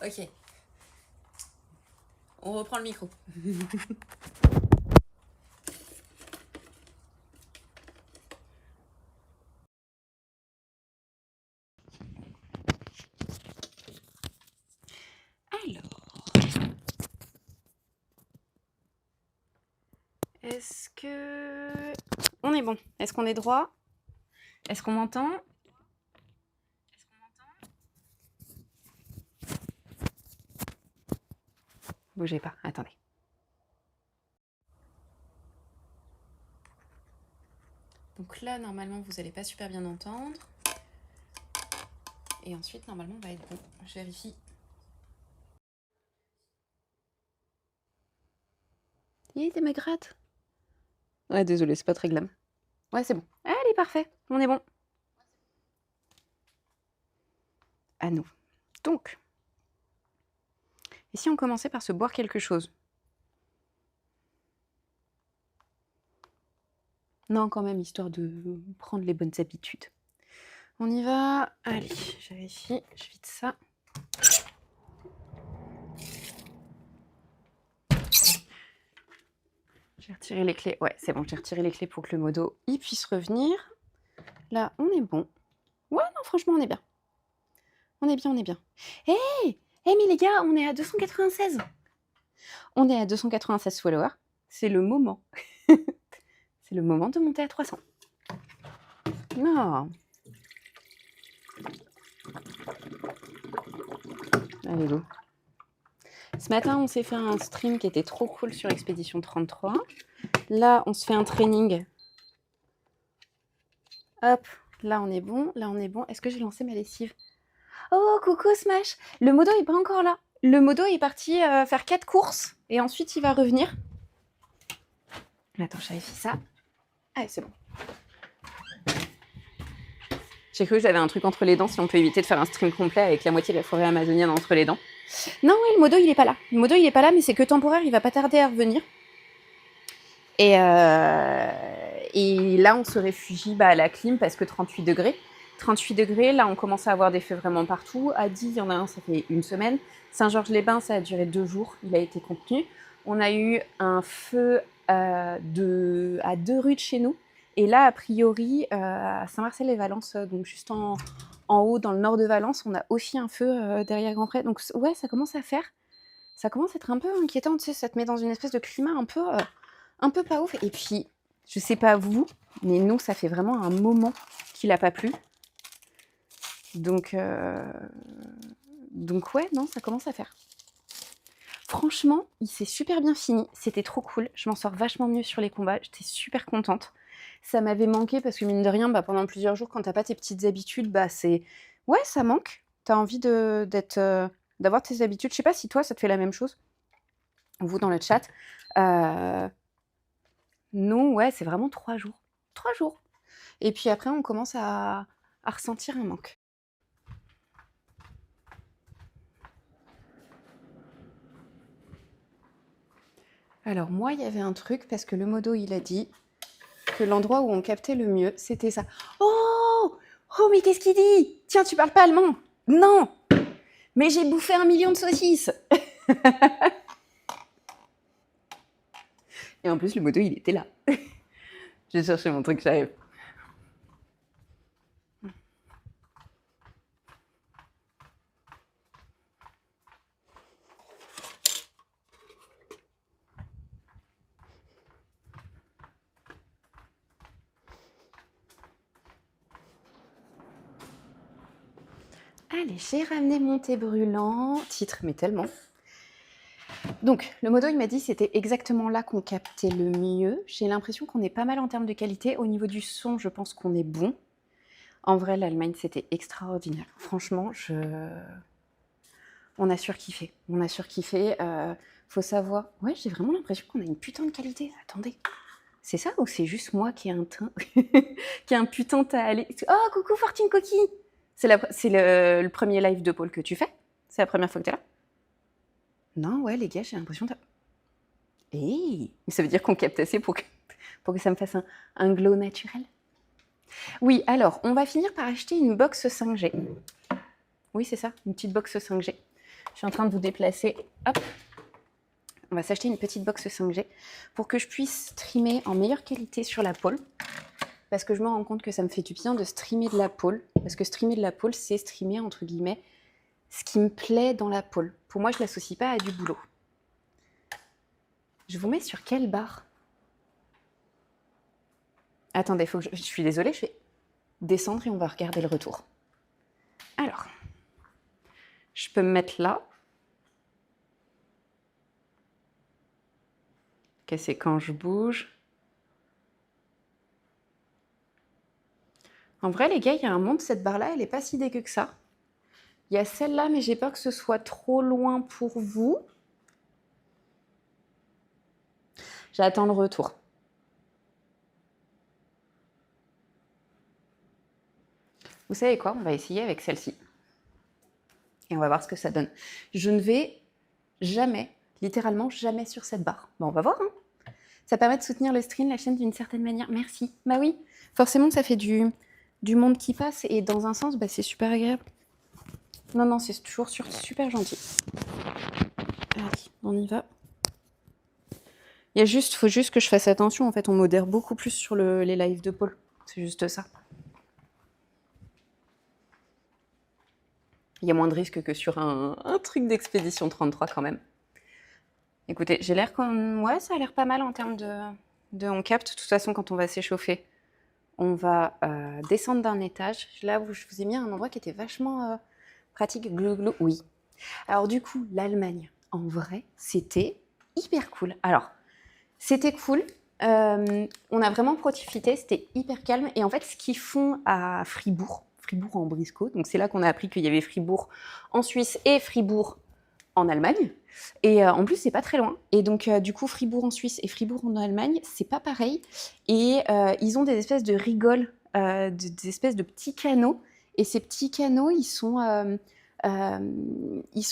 Ok. On reprend le micro. Alors, est-ce que... On est bon. Est-ce qu'on est droit? Est-ce qu'on m'entend? Bougez pas, attendez. Donc là, normalement, vous n'allez pas super bien entendre. Et ensuite, normalement, on va être bon. Je vérifie. T'es ma gratte. Ouais, désolé, c'est pas très glam. Ouais, c'est bon. Allez, parfait. On est bon. À nous. Donc, et si on commençait par se boire quelque chose? Non, quand même, histoire de prendre les bonnes habitudes. On y va. Allez, je vérifie. Je vide ça. J'ai retiré les clés. Ouais, c'est bon, j'ai retiré les clés pour que le modo y puisse revenir. Là, on est bon. Ouais, non, franchement, on est bien. On est bien, on est bien. Hé mais les gars, on est à 296. On est à 296 followers. C'est le moment. C'est le moment de monter à 300. Non. Allez, go. Ce matin, on s'est fait un stream qui était trop cool sur Expédition 33. Là, on se fait un training. Hop, là, on est bon. Là, on est bon. Est-ce que j'ai lancé ma lessive? Oh, coucou Smash. Le modo est pas encore là. Le modo est parti faire 4 courses. Et ensuite, il va revenir. Attends, je vérifie ça. Ah, c'est bon. J'ai cru que j'avais un truc entre les dents, si on peut éviter de faire un stream complet avec la moitié de la forêt amazonienne entre les dents. Non, oui, le modo, il est pas là. Le modo, il est pas là, mais c'est que temporaire, il va pas tarder à revenir. Et là, on se réfugie à la clim parce que 38 degrés. 38 degrés, là, on commence à avoir des feux vraiment partout. À Die, il y en a un, ça fait une semaine. Saint-Georges-les-Bains, ça a duré 2 jours. Il a été contenu. On a eu un feu à 2 rues de chez nous. Et là, a priori, à Saint-Marcel-les-Valences, donc juste en haut, dans le nord de Valence, on a aussi un feu derrière Grand Pré. Donc ouais, ça commence à faire. Ça commence à être un peu inquiétant, tu sais, ça te met dans une espèce de climat un peu pas ouf. Et puis, je sais pas vous, mais nous, ça fait vraiment un moment qu'il a pas plu. Donc ouais, non, ça commence à faire. Franchement, il s'est super bien fini. C'était trop cool. Je m'en sors vachement mieux sur les combats. J'étais super contente. Ça m'avait manqué parce que mine de rien, pendant plusieurs jours, quand t'as pas tes petites habitudes, c'est... Ouais, ça manque. T'as envie d'avoir tes habitudes. Je sais pas si toi, ça te fait la même chose. Vous, dans le chat. Nous, ouais, c'est vraiment 3 jours. 3 jours. Et puis après, on commence à ressentir un manque. Alors moi, il y avait un truc, parce que le modo, il a dit que l'endroit où on captait le mieux, c'était ça. Oh, mais qu'est-ce qu'il dit? Tiens, tu parles pas allemand? Non. Mais j'ai bouffé 1 million de saucisses. Et en plus, le modo, il était là. J'ai cherché mon truc, j'arrive. Allez, j'ai ramené mon thé brûlant. Titre, mais tellement. Donc, le modo, il m'a dit c'était exactement là qu'on captait le mieux. J'ai l'impression qu'on est pas mal en termes de qualité. Au niveau du son, je pense qu'on est bon. En vrai, l'Allemagne, c'était extraordinaire. Franchement, on a surkiffé. On a surkiffé. Faut savoir... Ouais, j'ai vraiment l'impression qu'on a une putain de qualité. Attendez. C'est ça ou c'est juste moi qui ai un teint qui a un putain de aller. Oh, coucou Fortune Coquille. C'est le premier live de Paul que tu fais? C'est la première fois que t'es là? Non, ouais, les gars, j'ai l'impression de... Hey, ça veut dire qu'on capte assez pour que ça me fasse un glow naturel. Oui, alors, on va finir par acheter une box 5G. Oui, c'est ça, une petite box 5G. Je suis en train de vous déplacer. Hop. On va s'acheter une petite box 5G pour que je puisse streamer en meilleure qualité sur la pôle. Parce que je me rends compte que ça me fait du bien de streamer de la pôle. Parce que streamer de la pôle, c'est streamer, entre guillemets, ce qui me plaît dans la pôle. Pour moi, je ne l'associe pas à du boulot. Je vous mets sur quelle barre? Attendez, faut que je suis désolée, je vais descendre et on va regarder le retour. Alors, je peux me mettre là. Ok, c'est quand je bouge. En vrai, les gars, il y a un monde, cette barre-là, elle n'est pas si dégueu que ça. Il y a celle-là, mais j'ai peur que ce soit trop loin pour vous. J'attends le retour. Vous savez quoi? On va essayer avec celle-ci. Et on va voir ce que ça donne. Je ne vais jamais, littéralement jamais sur cette barre. Bon, on va voir. Hein. Ça permet de soutenir le stream, la chaîne d'une certaine manière. Merci. Bah oui, forcément, ça fait du monde qui passe. Et dans un sens, bah, c'est super agréable. Non, non, c'est toujours super gentil. Allez, on y va. Faut juste que je fasse attention. En fait, on modère beaucoup plus sur les lives de Paul. C'est juste ça. Il y a moins de risques que sur un truc d'expédition 33 quand même. Écoutez, j'ai l'air comme... Ouais, ça a l'air pas mal en termes de on capte. De toute façon, quand on va s'échauffer, on va descendre d'un étage. Là, je vous ai mis un endroit qui était vachement pratique. Glou. Oui. Alors du coup, l'Allemagne, en vrai, c'était hyper cool. Alors, c'était cool. On a vraiment profité. C'était hyper calme. Et en fait, ce qu'ils font à Fribourg en Briscoe, donc c'est là qu'on a appris qu'il y avait Fribourg en Suisse et Fribourg en Allemagne. Et en plus, c'est pas très loin. Et donc, du coup, Fribourg en Suisse et Fribourg en Allemagne, c'est pas pareil. Et ils ont des espèces de rigoles, des espèces de petits canaux. Et ces petits canaux, ils sont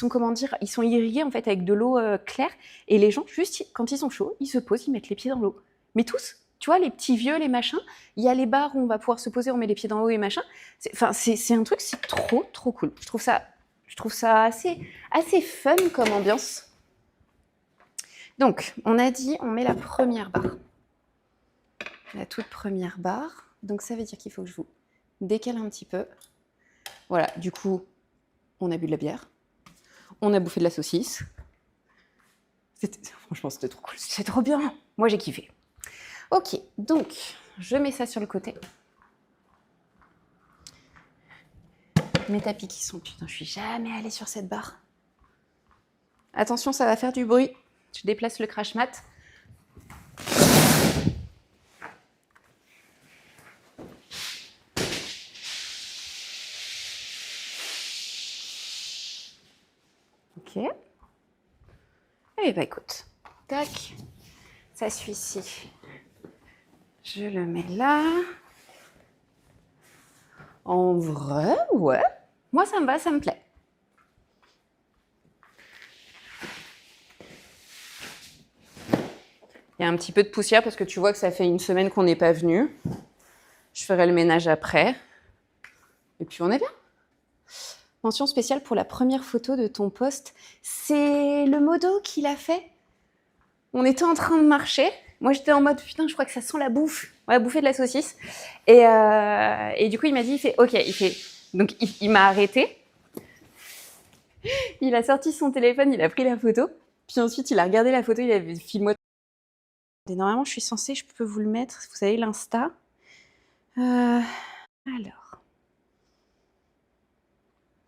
comment dire, ils sont irrigués en fait avec de l'eau claire. Et les gens, juste quand ils sont chauds, ils se posent, ils mettent les pieds dans l'eau. Mais tous, tu vois, les petits vieux, les machins. Il y a les bars où on va pouvoir se poser, on met les pieds dans l'eau et machin. C'est un truc, c'est trop cool. Je trouve ça assez fun comme ambiance. Donc, on a dit, on met la première barre. La toute première barre. Donc, ça veut dire qu'il faut que je vous décale un petit peu. Voilà, du coup, on a bu de la bière. On a bouffé de la saucisse. Franchement, c'était trop cool. C'est trop bien. Moi, j'ai kiffé. Ok, donc, je mets ça sur le côté. Mes tapis qui sont... Putain, je suis jamais allée sur cette barre. Attention, ça va faire du bruit. Je déplace le crash mat. Ok. Eh ben écoute, tac, ça suit ici. Je le mets là. En vrai, ouais. Moi, ça me va, ça me plaît. Il y a un petit peu de poussière parce que tu vois que ça fait une semaine qu'on n'est pas venu. Je ferai le ménage après. Et puis on est bien. Mention spéciale pour la première photo de ton post. C'est le modo qui l'a fait. On était en train de marcher. Moi, j'étais en mode, putain, je crois que ça sent la bouffe. On va bouffer de la saucisse. Et du coup, il m'a dit, il fait, ok, Donc, il m'a arrêté. Il a sorti son téléphone, il a pris la photo. Puis ensuite, il a regardé la photo, il avait filmé. Et normalement, je suis censée, je peux vous le mettre. Vous savez, l'Insta. Alors.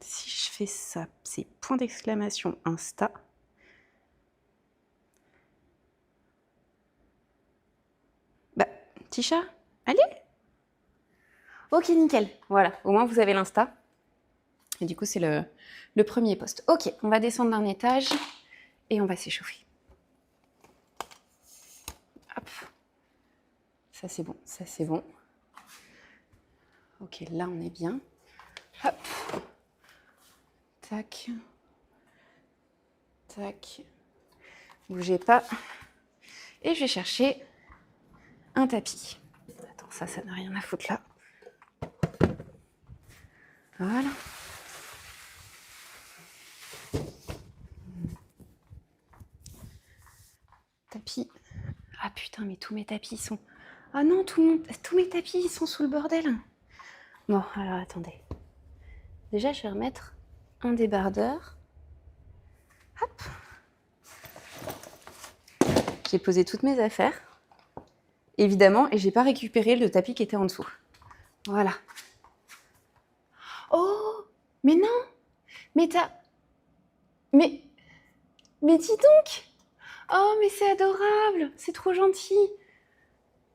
Si je fais ça, c'est point d'exclamation Insta. Bah, Tisha, allez. Ok, nickel. Voilà, au moins vous avez l'Insta. Et du coup, c'est le premier post. Ok, on va descendre d'un étage et on va s'échauffer. Hop. Ça, c'est bon, ça, c'est bon. Ok, là, on est bien. Hop. Tac. Tac. Bougez pas. Et je vais chercher un tapis. Attends, ça n'a rien à foutre là. Voilà. tapis. Ah putain, mais tous mes tapis sont... Ah non, tous mes tapis, ils sont sous le bordel. Bon, alors attendez. Déjà, je vais remettre un débardeur. Hop. J'ai posé toutes mes affaires, évidemment, et j'ai pas récupéré le tapis qui était en dessous. Voilà. Oh, mais non, mais t'as... Mais dis donc. Oh, mais c'est adorable, c'est trop gentil.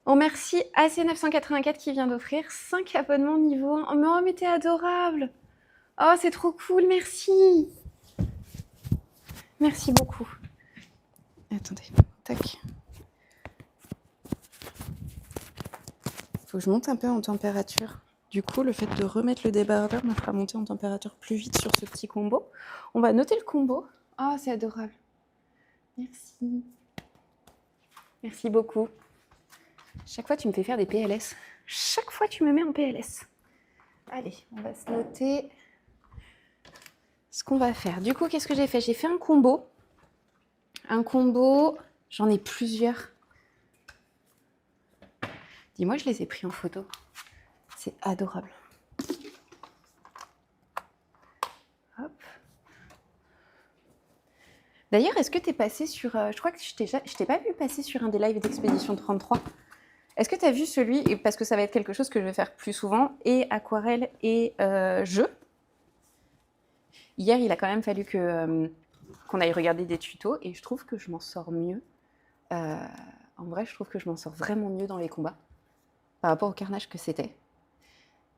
On remercie AC984 qui vient d'offrir 5 abonnements niveau 1. Oh, mais t'es adorable. Oh, c'est trop cool, merci. Merci beaucoup. Attendez, tac. Faut que je monte un peu en température. Du coup, le fait de remettre le débardeur me fera monter en température plus vite sur ce petit combo. On va noter le combo. Oh, c'est adorable. Merci. Merci beaucoup. Chaque fois, tu me fais faire des PLS. Chaque fois, tu me mets en PLS. Allez, on va se noter ce qu'on va faire. Du coup, qu'est-ce que j'ai fait? J'ai fait un combo. Un combo, j'en ai plusieurs. Dis-moi, je les ai pris en photo. C'est adorable. Hop. D'ailleurs, est-ce que tu es passé sur... je crois que je t'ai pas vu passer sur un des lives d'Expédition 33. Est-ce que tu as vu celui, et parce que ça va être quelque chose que je vais faire plus souvent, et aquarelle et jeu. Hier, il a quand même fallu qu'on aille regarder des tutos, et je trouve que je m'en sors mieux. En vrai, je trouve que je m'en sors vraiment mieux dans les combats, par rapport au carnage que c'était.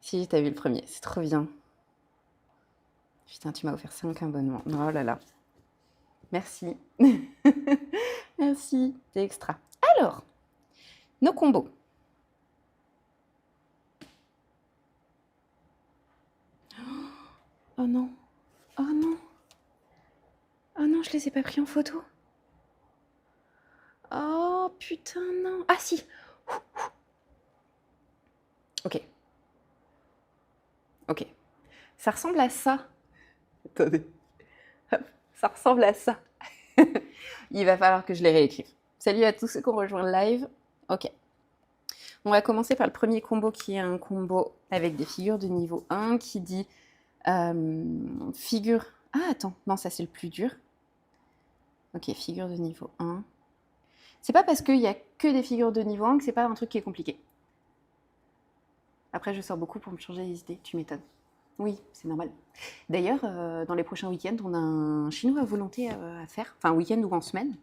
Si, t'as vu le premier, c'est trop bien. Putain, tu m'as offert 5 abonnements. Oh là là. Merci. Merci, c'est extra. Alors, nos combos. Oh non. Oh non. Oh non, je les ai pas pris en photo. Oh putain, non. Ah si. Ok. Ok. Ça ressemble à ça. Attendez. Hop, ça ressemble à ça. Il va falloir que je les réécrive. Salut à tous ceux qui ont rejoint le live. Ok. On va commencer par le premier combo qui est un combo avec des figures de niveau 1 qui dit figure... Ah attends, non ça c'est le plus dur. Ok, figure de niveau 1. C'est pas parce qu'il y a que des figures de niveau 1 que c'est pas un truc qui est compliqué. Après je sors beaucoup pour me changer les idées, tu m'étonnes. Oui, c'est normal. D'ailleurs, dans les prochains week-ends, on a un chinois à volonté à faire, enfin week-end ou en semaine.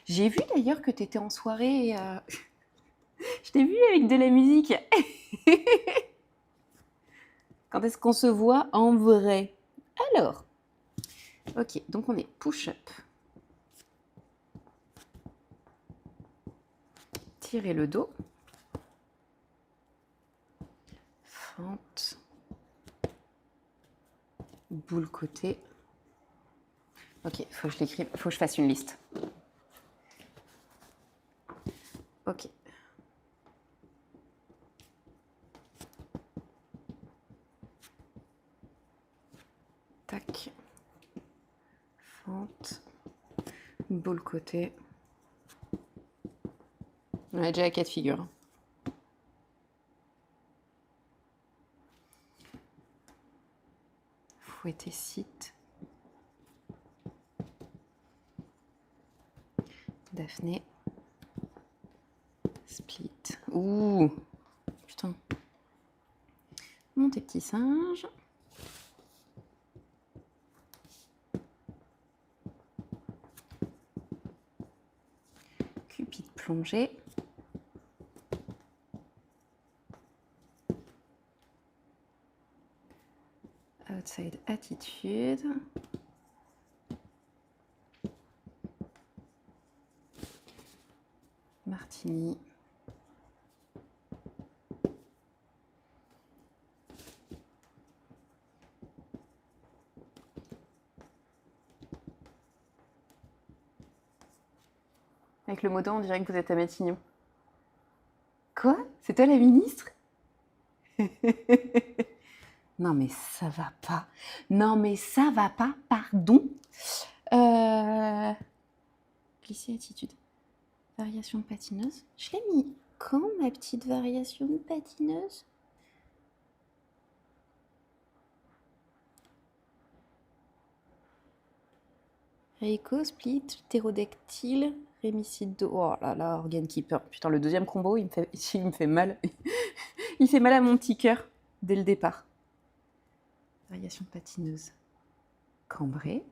J'ai vu d'ailleurs que tu étais en soirée et je t'ai vu avec de la musique. Quand est-ce qu'on se voit en vrai? Alors, ok, donc on est push-up. Tirer le dos. Fente. Boule côté. Ok, faut que je l'écrive, faut que je fasse une liste. Ok. Tac. Fente. Boule côté. On a déjà 4 figures. Fouetter site. Daphné. Split. Ouh. Putain. Mon petit singe. Cupide plongée. Outside attitude. Martini. Avec le mot on dirait que vous êtes à Matignon. Quoi? C'est toi la ministre? Non mais ça va pas. Non mais ça va pas, pardon. Glisser attitude. Variation de patineuse. Je l'ai mis quand, ma petite variation de patineuse? Reiko, split, ptérodactyle, rémicide d'eau. Oh là là, Organ Keeper. Putain, le deuxième combo, il me fait mal. Il fait mal à mon petit cœur dès le départ. Variation de patineuse. Cambrée.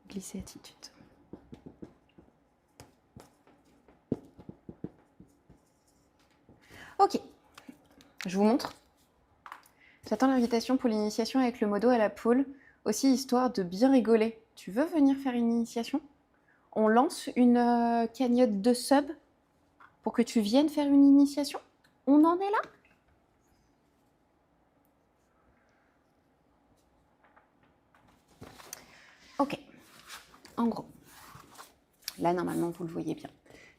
Glisser attitude. Ok, je vous montre. J'attends l'invitation pour l'initiation avec le modo à la poule, aussi histoire de bien rigoler. Tu veux venir faire une initiation? On lance une cagnotte de sub pour que tu viennes faire une initiation? On en est là? Ok, en gros, là normalement vous le voyez bien.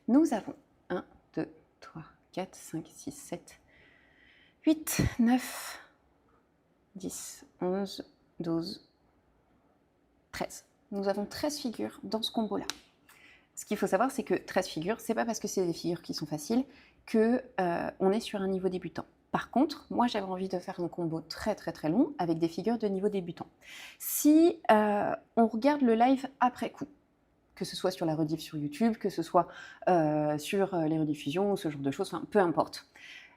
Nous avons 1, 2, 3, 4, 5, 6, 7, 8, 9, 10, 11, 12, 13. Nous avons 13 figures dans ce combo-là. Ce qu'il faut savoir, c'est que 13 figures, c'est pas parce que c'est des figures qui sont faciles que on est sur un niveau débutant. Par contre, moi j'avais envie de faire un combo très très très long avec des figures de niveau débutant. Si on regarde le live après coup, que ce soit sur la rediff sur YouTube, que ce soit sur les rediffusions ou ce genre de choses, enfin, peu importe.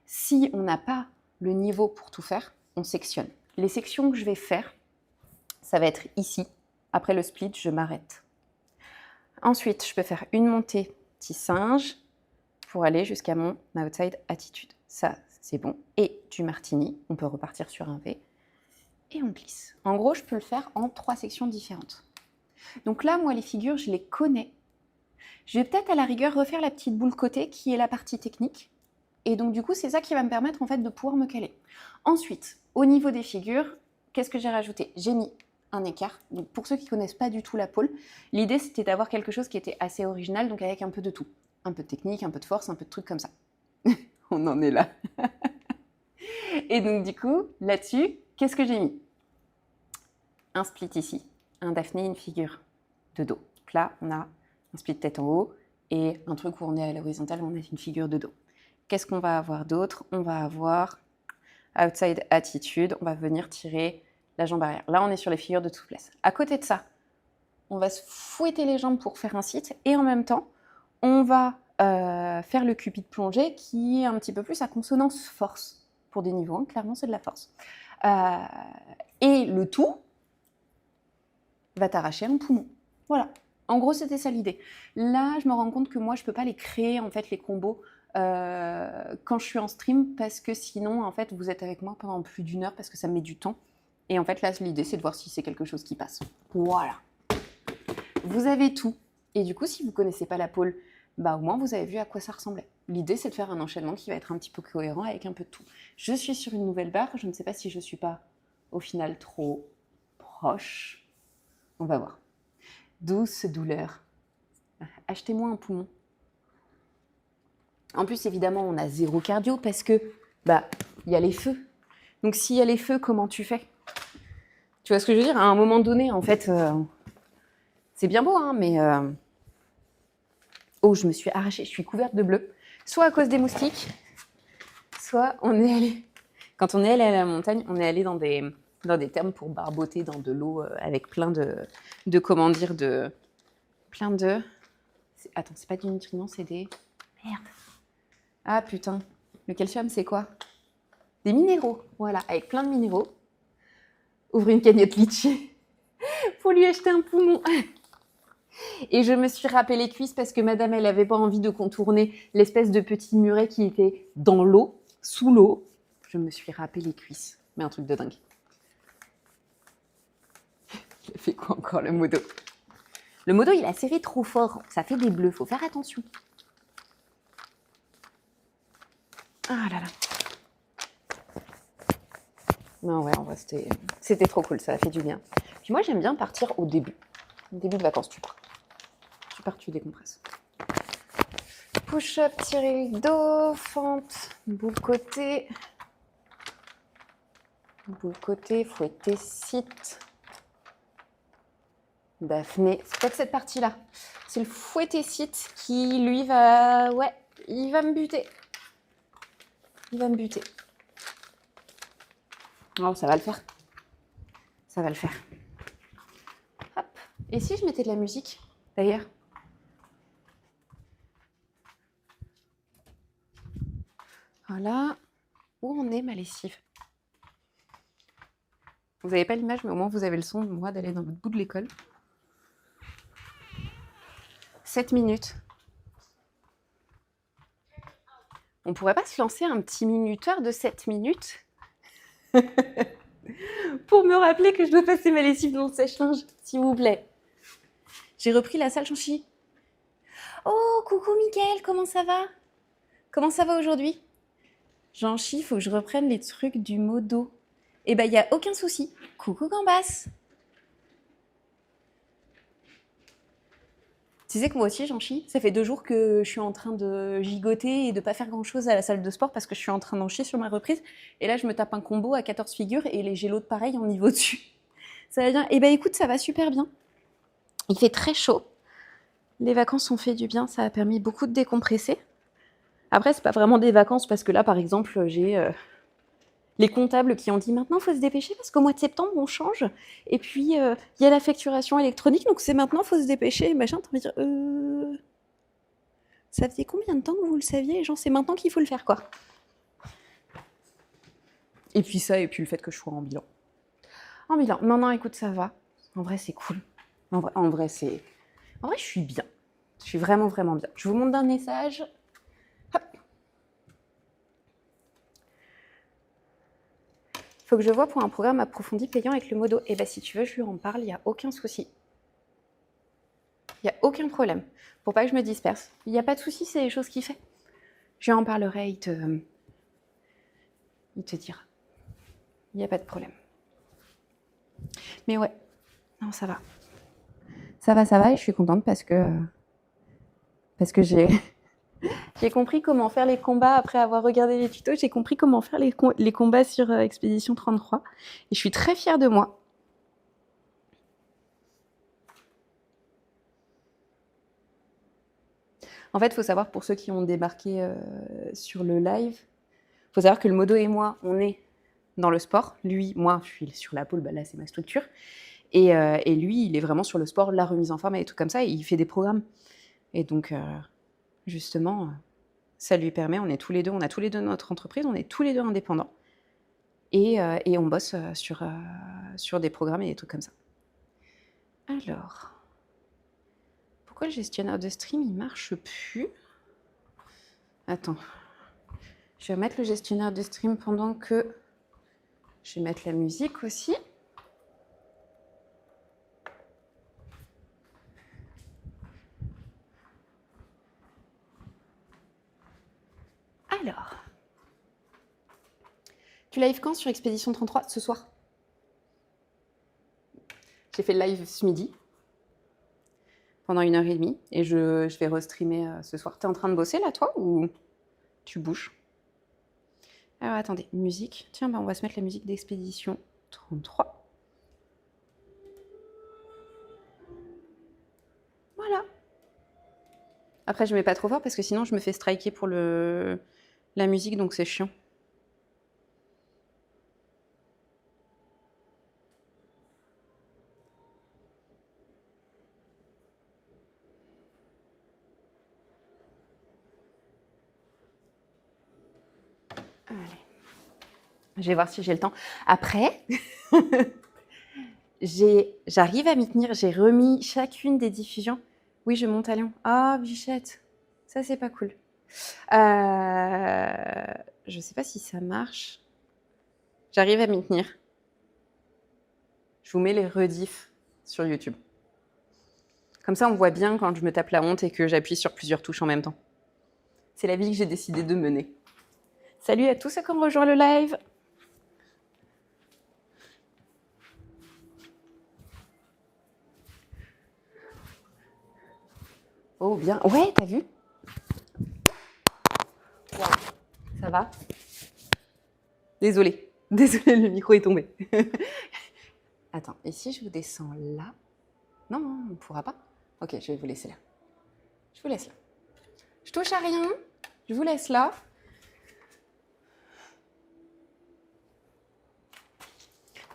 Si on n'a pas le niveau pour tout faire, on sectionne. Les sections que je vais faire, ça va être ici. Après le split, je m'arrête. Ensuite, je peux faire une montée petit singe pour aller jusqu'à mon outside attitude. Ça, c'est bon. Et du martini, on peut repartir sur un V. Et on glisse. En gros, je peux le faire en 3 sections différentes. Donc là, moi, les figures, je les connais. Je vais peut-être à la rigueur refaire la petite boule côté qui est la partie technique. Et donc, du coup, c'est ça qui va me permettre en fait de pouvoir me caler. Ensuite, au niveau des figures, qu'est-ce que j'ai rajouté? J'ai mis un écart. Donc, pour ceux qui ne connaissent pas du tout la pole, l'idée, c'était d'avoir quelque chose qui était assez original, donc avec un peu de tout. Un peu de technique, un peu de force, un peu de trucs comme ça. On en est là. Et donc, du coup, là-dessus, qu'est-ce que j'ai mis? Un split ici, un Daphné, une figure de dos. Donc là, on a un split tête en haut et un truc où on est à l'horizontale, on a une figure de dos. Qu'est-ce qu'on va avoir d'autre? On va avoir outside attitude, on va venir tirer la jambe arrière. Là, on est sur les figures de souplesse. À côté de ça, on va se fouetter les jambes pour faire un sit et en même temps, on va faire le cupide plongé qui est un petit peu plus à consonance force pour des niveaux. Hein. Clairement, c'est de la force. Et le tout va t'arracher un poumon. Voilà. En gros, c'était ça l'idée. Là, je me rends compte que moi, je ne peux pas les créer, en fait, les combos quand je suis en stream, parce que sinon, en fait, vous êtes avec moi pendant plus d'1 heure, parce que ça me met du temps. Et en fait, là, l'idée, c'est de voir si c'est quelque chose qui passe. Voilà. Vous avez tout. Et du coup, si vous ne connaissez pas la pole, bah, au moins, vous avez vu à quoi ça ressemblait. L'idée, c'est de faire un enchaînement qui va être un petit peu cohérent avec un peu de tout. Je suis sur une nouvelle barre. Je ne sais pas si je ne suis pas, au final, trop proche. On va voir. Douce douleur. Achetez-moi un poumon. En plus, évidemment, on a 0 cardio parce que, bah, il y a les feux. Donc, s'il y a les feux, comment tu fais? Tu vois ce que je veux dire? À un moment donné, en fait, c'est bien beau, hein, mais... Oh, je me suis arrachée, je suis couverte de bleu. Soit à cause des moustiques, soit on est allé... Quand on est allé à la montagne, on est allé dans des thermes pour barboter dans de l'eau avec plein de comment dire, de... Plein de... Attends, c'est pas du nutriment, c'est des... Merde. Ah putain, le calcium, c'est quoi? Des minéraux, voilà, avec plein de minéraux. Ouvrez une cagnotte litchi pour lui acheter un poumon. Et je me suis râpé les cuisses parce que madame, elle avait pas envie de contourner l'espèce de petit muret qui était dans l'eau, sous l'eau. Je me suis râpé les cuisses. Mais un truc de dingue. Il a fait quoi encore, le modo? Le modo, il a serré trop fort. Ça fait des bleus, faut faire attention. Ah là là. Non, ouais, en vrai, c'était trop cool, ça a fait du bien. Puis moi, j'aime bien partir au début. Au début de vacances, tu pars. Tu pars, tu décompresses. Push-up, tirer le dos, fente, boule côté. Boule côté, fouetter, site. Daphné, c'est peut-être cette partie-là. C'est le fouetter site qui, lui, va... Ouais, il va me buter. Il va me buter. Oh, ça va le faire. Ça va le faire. Hop. Et si je mettais de la musique, d'ailleurs? Voilà. Où en est ma lessive? Vous n'avez pas l'image, mais au moins vous avez le son de moi d'aller dans votre bout de l'école. 7 minutes. On pourrait pas se lancer un petit minuteur de 7 minutes pour me rappeler que je dois passer ma lessive dans le sèche-linge, s'il vous plaît. J'ai repris la salle Chanchi. Oh, coucou Mickaël, comment ça va? Comment ça va aujourd'hui? Jean-Chi, il faut que je reprenne les trucs du modo. Eh ben, il n'y a aucun souci. Coucou Gambas. Tu sais que moi aussi, Jean-Chi, ça fait 2 jours que je suis en train de gigoter et de pas faire grand-chose à la salle de sport parce que je suis en train d'en chier sur ma reprise. Et là, je me tape un combo à 14 figures et j'ai l'autre pareil en niveau dessus. Ça va bien? Eh ben, écoute, ça va super bien. Il fait très chaud. Les vacances ont fait du bien, ça a permis beaucoup de décompresser. Après, c'est pas vraiment des vacances parce que là, par exemple, j'ai les comptables qui ont dit maintenant, il faut se dépêcher parce qu'au mois de septembre, on change. Et puis, il y a la facturation électronique, donc c'est maintenant, il faut se dépêcher. Machin, t'as envie de dire, ça faisait combien de temps que vous le saviez? Genre, c'est maintenant qu'il faut le faire, quoi. Et puis ça, et puis le fait que je sois en bilan. En bilan. Non, écoute, ça va. En vrai, c'est cool. En vrai, je suis bien. Je suis vraiment, vraiment bien. Je vous montre un message. Hop. Il faut que je vois pour un programme approfondi payant avec le modo. Et bien, si tu veux, je lui en parle, il n'y a aucun souci. Il n'y a aucun problème. Pour pas que je me disperse. Il n'y a pas de souci, c'est les choses qu'il fait. Je lui en parlerai, il te dira. Il n'y a pas de problème. Mais ouais, non, ça va. Ça va, et je suis contente parce que j'ai compris comment faire les combats après avoir regardé les tutos. J'ai compris comment faire les combats sur Expédition 33. Et je suis très fière de moi. En fait, il faut savoir, pour ceux qui ont débarqué sur le live, il faut savoir que le modo et moi, on est dans le sport. Lui, moi, je suis sur la pôle, bah là, c'est ma structure. Et lui, il est vraiment sur le sport, la remise en forme et tout comme ça. Et il fait des programmes. Et donc, justement, ça lui permet, on a tous les deux notre entreprise, on est tous les deux indépendants. Et on bosse sur des programmes et des trucs comme ça. Alors, pourquoi le gestionnaire de stream, il marche plus? Attends. Je vais mettre le gestionnaire de stream pendant que je vais mettre la musique aussi. Alors, tu live quand sur Expédition 33? Ce soir. J'ai fait le live ce midi, pendant 1h30, et je vais restreamer ce soir. T'es en train de bosser là, toi, ou tu bouges? Alors, attendez, musique. Tiens, bah, on va se mettre la musique d'Expédition 33. Voilà. Après, je mets pas trop fort parce que sinon, je me fais striker pour la musique, donc c'est chiant. Allez. Je vais voir si j'ai le temps. Après, j'arrive à m'y tenir. J'ai remis chacune des diffusions. Oui, je monte à Lyon. Ah, bichette. Ça, c'est pas cool. Je sais pas si ça marche. J'arrive à m'y tenir. Je vous mets les rediffs sur YouTube. Comme ça, on voit bien quand je me tape la honte et que j'appuie sur plusieurs touches en même temps. C'est la vie que j'ai décidé de mener. Salut à tous ceux qui ont rejoint le live. Oh, bien. Ouais, t'as vu? Wow. Ça va? Désolée. Désolée, le micro est tombé. Attends, et si je vous descends là? Non, non, on ne pourra pas. Ok, je vais vous laisser là. Je vous laisse là. Je touche à rien. Je vous laisse là.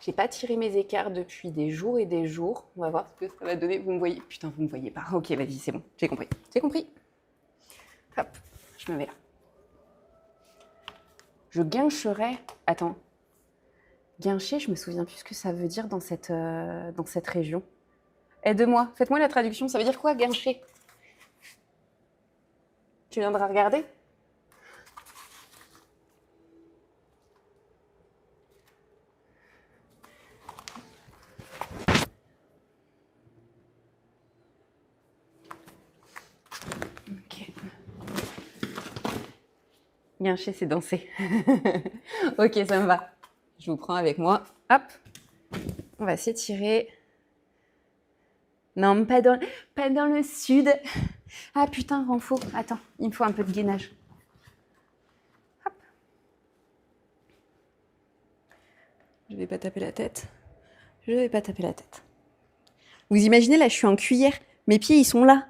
J'ai pas tiré mes écarts depuis des jours et des jours. On va voir ce que ça va donner. Vous me voyez? Putain, vous me voyez pas. Ok, vas-y, c'est bon. J'ai compris. J'ai compris. Hop, je me mets là. Je guincherai. Attends. Guincher, je me souviens plus ce que ça veut dire dans cette région. Aide-moi. Faites-moi la traduction. Ça veut dire quoi, guincher? Tu viendras regarder? Ok. Guincher, c'est danser. Ok, ça me va. Je vous prends avec moi. Hop. On va s'étirer. Non, pas dans le sud. Ah putain, renfo. Attends, il me faut un peu de gainage. Hop. Je vais pas taper la tête. Je vais pas taper la tête. Vous imaginez, là, je suis en cuillère. Mes pieds, ils sont là.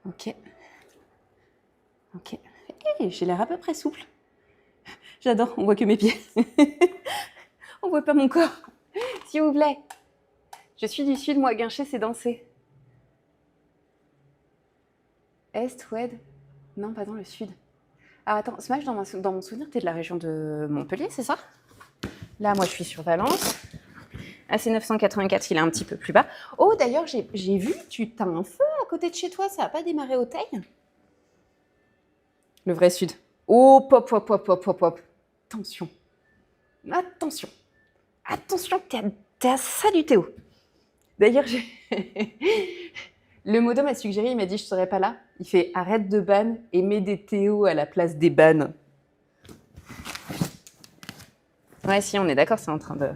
Ok. Ok. Hey, j'ai l'air à peu près souple. J'adore, on voit que mes pieds. On voit pas mon corps. S'il vous plaît. Je suis du sud, moi, guincher, c'est danser. Est, oued. Non, pas dans le sud. Alors attends, Smash, dans mon souvenir, t'es de la région de Montpellier, c'est ça? Là, moi, je suis sur Valence. Ah, c'est 984, il est un petit peu plus bas. Oh, d'ailleurs, j'ai vu, t'as un feu à côté de chez toi, ça n'a pas démarré au Teil? Le vrai sud. Oh, pop, pop, pop, pop, pop, pop. Attention. Attention. Attention, t'es à ça du Théo. D'ailleurs, le modem m'a suggéré, il m'a dit je serai pas là. Il fait arrête de ban et mets des Théo à la place des bans. Ouais, si, on est d'accord, c'est en train de...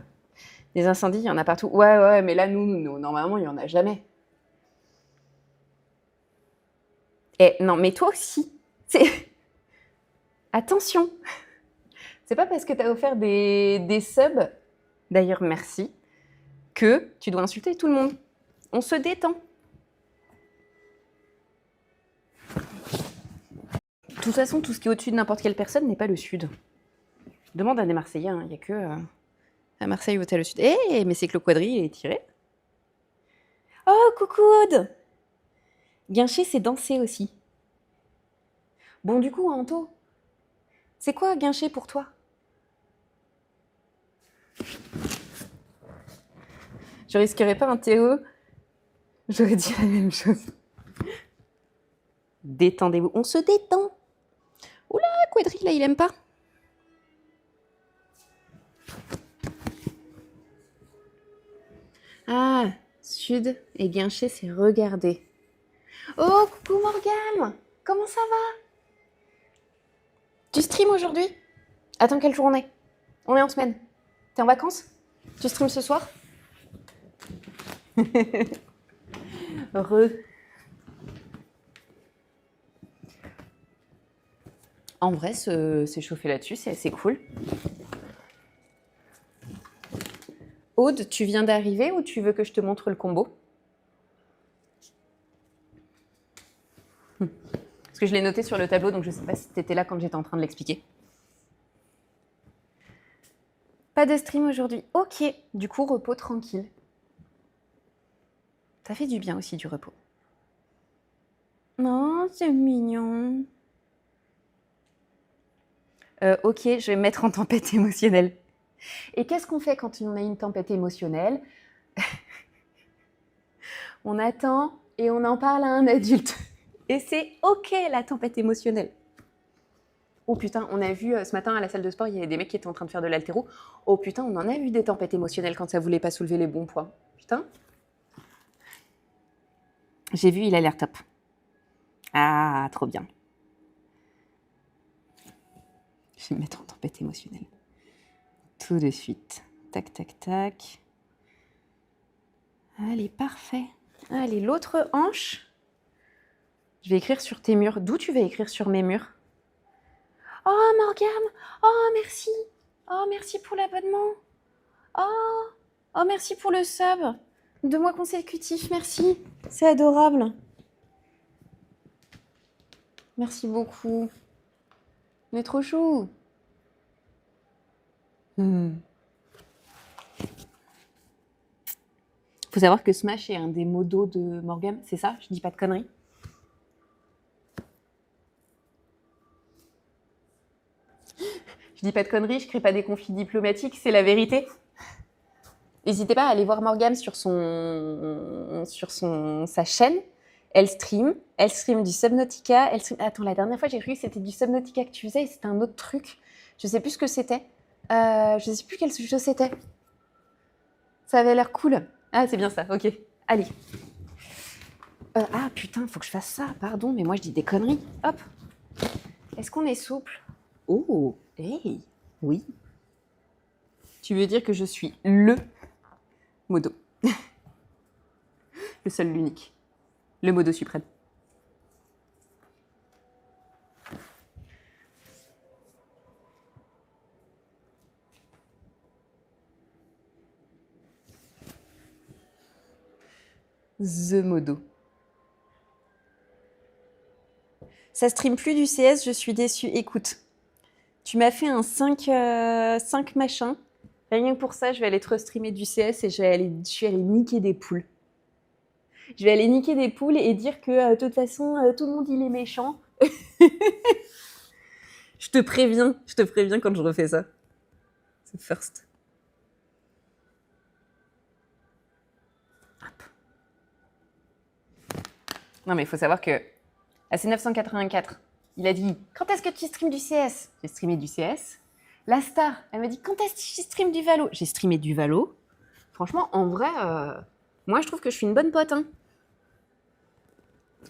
Des incendies, il y en a partout. Ouais, mais là, nous normalement, il n'y en a jamais. Eh, non, mais toi aussi. Attention. C'est pas parce que t'as offert des subs, d'ailleurs merci, que tu dois insulter tout le monde. On se détend. De toute façon, tout ce qui est au-dessus de n'importe quelle personne n'est pas le sud. Demande à des Marseillais, il n'y a que à Marseille où t'as le sud. Eh, mais c'est que le quadrille il est tiré. Oh, coucou Aude. Guincher, c'est danser aussi. Bon, du coup, Anto, c'est quoi guincher pour toi? Je risquerais pas un Théo. J'aurais dit la même chose. Détendez-vous. On se détend. Oula, quadrille, là, il aime pas. Ah, sud et guincher, c'est regarder. Oh, coucou Morgane. Comment ça va? Tu stream aujourd'hui? Attends, quelle journée? On est en semaine. T'es en vacances? Tu streams ce soir? Heureux. En vrai, s'échauffer là-dessus, c'est assez cool. Aude, tu viens d'arriver ou tu veux que je te montre le combo? Parce que je l'ai noté sur le tableau, donc je ne sais pas si tu étais là quand j'étais en train de l'expliquer. Pas de stream aujourd'hui. Ok, du coup, repos tranquille. Ça fait du bien aussi, du repos. Non, c'est mignon. Ok, je vais me mettre en tempête émotionnelle. Et qu'est-ce qu'on fait quand on a une tempête émotionnelle? On attend et on en parle à un adulte. Et c'est ok, la tempête émotionnelle. Oh putain, on a vu ce matin à la salle de sport, il y avait des mecs qui étaient en train de faire de l'haltéro. Oh putain, on en a vu des tempêtes émotionnelles quand ça voulait pas soulever les bons poids. Putain. J'ai vu, il a l'air top. Ah, trop bien. Je vais me mettre en tempête émotionnelle. Tout de suite. Tac, tac, tac. Allez, parfait. Allez, l'autre hanche. Je vais écrire sur tes murs. D'où tu vas écrire sur mes murs? Oh, Morgane! Oh, merci! Oh, merci pour l'abonnement! Oh, oh, merci pour le sub! 2 mois consécutifs, merci! C'est adorable! Merci beaucoup! On est trop chou! Faut savoir que Smash est un des modos de Morgane, c'est ça? Je dis pas de conneries? Je dis pas de conneries, je crée pas des conflits diplomatiques, c'est la vérité. N'hésitez pas à aller voir Morgane sur sa chaîne. Elle stream du Subnautica. Attends, la dernière fois, j'ai cru que c'était du Subnautica que tu faisais et c'était un autre truc. Je sais plus ce que c'était. Je sais plus quel jeu c'était. Ça avait l'air cool. Ah, c'est bien ça, ok. Allez. Ah, putain, faut que je fasse ça, pardon, mais moi, je dis des conneries. Hop. Est-ce qu'on est souple? Oh, hey, oui. Tu veux dire que je suis le modo. Le seul, l'unique. Le modo suprême. The modo. Ça stream plus du CS, je suis déçue. Écoute, tu m'as fait un 5 machin. Rien que pour ça, je vais aller te restreamer du CS et je vais aller niquer des poules. Je vais aller niquer des poules et dire que de toute façon, tout le monde il est méchant. Je te préviens quand je refais ça. C'est first. Hop. Non mais il faut savoir que à C984, il a dit « Quand est-ce que tu streames du CS ?» J'ai streamé du CS. La star, elle m'a dit « Quand est-ce que tu streames du Valo ?» J'ai streamé du Valo. Franchement, en vrai, moi je trouve que je suis une bonne pote. Hein.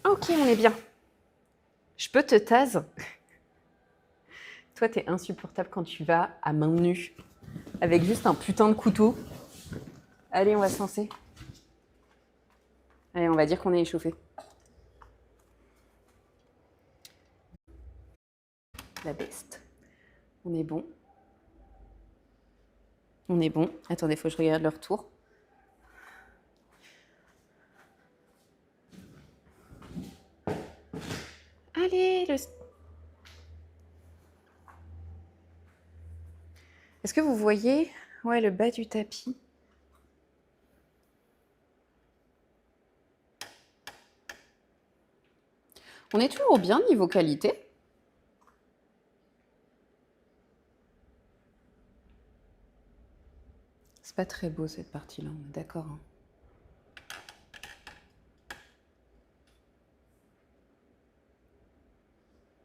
Ok, on est bien. Je peux te tase. Toi, t'es insupportable quand tu vas à main nue, avec juste un putain de couteau. Allez, on va se lancer. Allez, on va dire qu'on est échauffé. La best. On est bon. On est bon. Attendez, faut que je regarde leur tour. Allez, Est-ce que vous voyez le bas du tapis? On est toujours bien niveau qualité. C'est pas très beau cette partie-là, on est d'accord. Hein.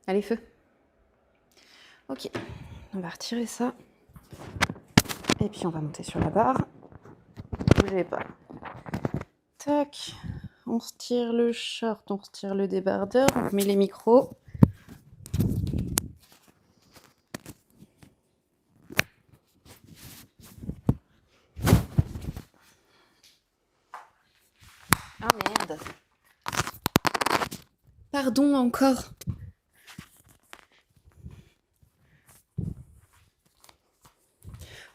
Allez, feu. Ok, on va retirer ça. Et puis on va monter sur la barre. Bougez pas. Tac. On se tire le short, on se tire le débardeur, on met les micros. Ah merde. Pardon encore.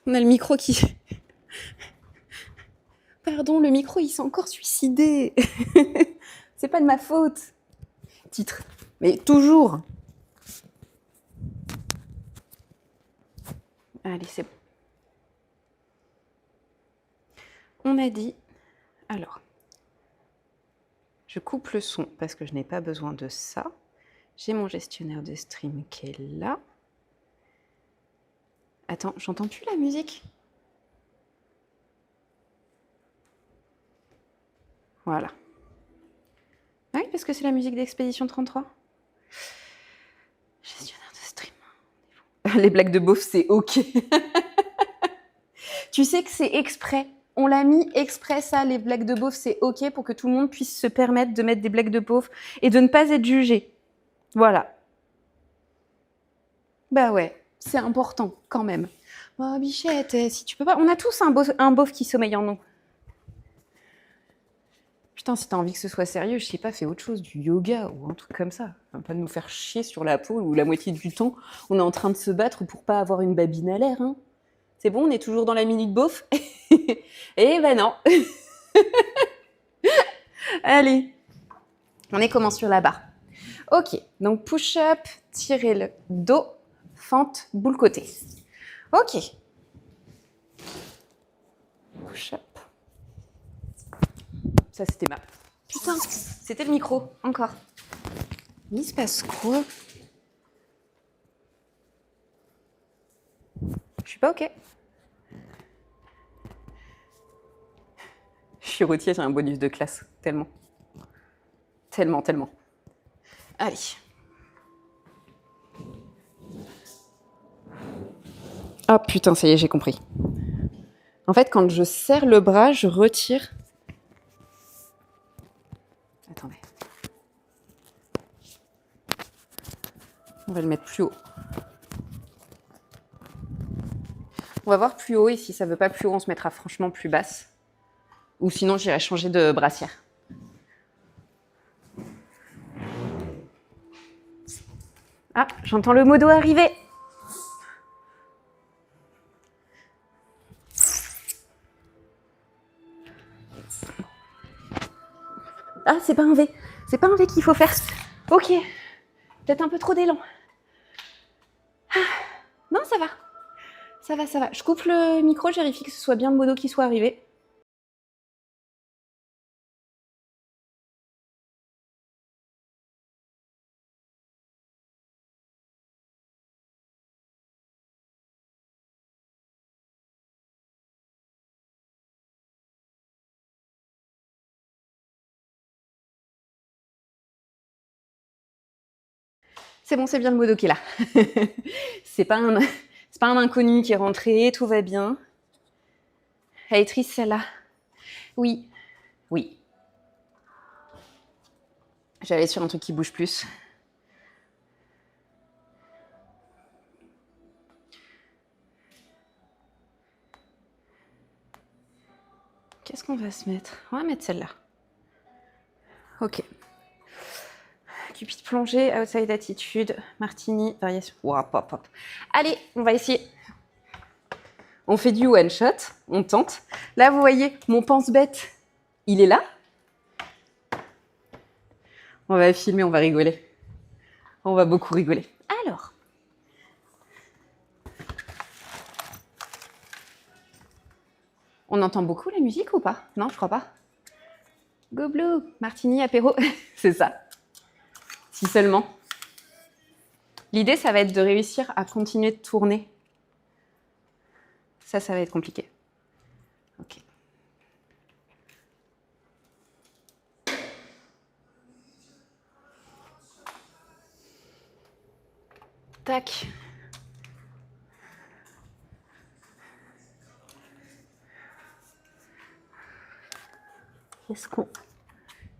On a le micro qui... Pardon, le micro il s'est encore suicidé. C'est pas de ma faute. Titre. Mais toujours. Allez, c'est bon. On a dit... Alors, je coupe le son parce que je n'ai pas besoin de ça. J'ai mon gestionnaire de stream qui est là. Attends, j'entends plus la musique. Voilà. Ah oui, parce que c'est la musique d'Expédition 33. Gestionnaire de stream. Les blagues de beauf, c'est ok. Tu sais que c'est exprès. On l'a mis exprès, ça, les blagues de beauf, c'est ok pour que tout le monde puisse se permettre de mettre des blagues de beauf et de ne pas être jugé. Voilà. Bah ouais, c'est important quand même. Oh, Bichette, si tu peux pas... On a tous un beauf qui sommeille en nous. Putain, si t'as envie que ce soit sérieux, je sais pas, fais autre chose, du yoga ou un truc comme ça. Enfin, pas de nous faire chier sur la peau où la moitié du temps, on est en train de se battre pour pas avoir une babine à l'air. Hein. C'est bon, on est toujours dans la minute beauf. Eh ben non. Allez, on est comment sur la barre. Ok, donc push-up, tirer le dos, fente, boule côté. Ok. Push-up. Ça, c'était ma... Putain, c'était le micro, encore. Il se passe quoi? Je suis pas ok. Je suis routier, j'ai un bonus de classe. Tellement. Tellement, tellement. Allez. Ah putain, ça y est, j'ai compris. En fait, quand je serre le bras, je retire. Attendez. On va le mettre plus haut. On va voir plus haut et si ça veut pas plus haut, on se mettra franchement plus basse. Ou sinon, j'irai changer de brassière. Ah, j'entends le modo arriver. Ah, c'est pas un V. C'est pas un V qu'il faut faire. Ok. Peut-être un peu trop d'élan. Ah. Non, ça va. Ça va, ça va. Je coupe le micro, je vérifie que ce soit bien le modo qui soit arrivé. C'est bon, c'est bien le modo qui est là. C'est pas un inconnu qui est rentré, tout va bien. Elle est triste celle-là. Oui, oui. J'allais sur un truc qui bouge plus. Qu'est-ce qu'on va se mettre? On va mettre celle-là. Ok. Cupide plongée, outside attitude, martini, variation. Wow, pop, pop. Allez, on va essayer. On fait du one shot, on tente. Là, vous voyez, mon pense-bête, il est là. On va filmer, on va rigoler. On va beaucoup rigoler. Alors. On entend beaucoup la musique ou pas? Non, je crois pas. Go Blue, martini, apéro. C'est ça. Si seulement. L'idée, ça va être de réussir à continuer de tourner. Ça va être compliqué. Ok. Tac.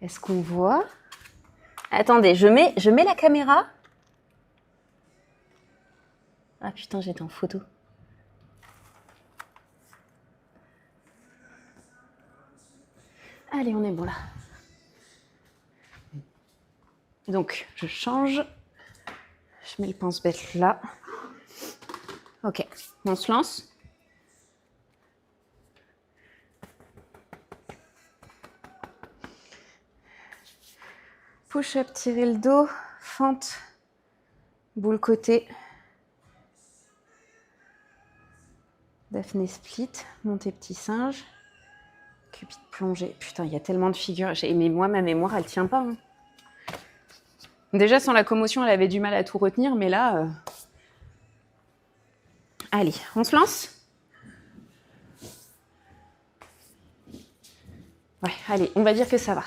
Est-ce qu'on voit? Attendez, je mets la caméra. Ah putain, j'étais en photo. Allez, on est bon là. Donc, je change. Je mets le pense-bête là. Ok, on se lance. Push-up, tirer le dos, fente, boule côté. Daphné split, monter petit singe. Cupide plongée. Putain, il y a tellement de figures. Mais moi, ma mémoire, elle tient pas. Hein. Déjà, sans la commotion, elle avait du mal à tout retenir, mais là... Allez, on se lance? Ouais, allez, on va dire que ça va.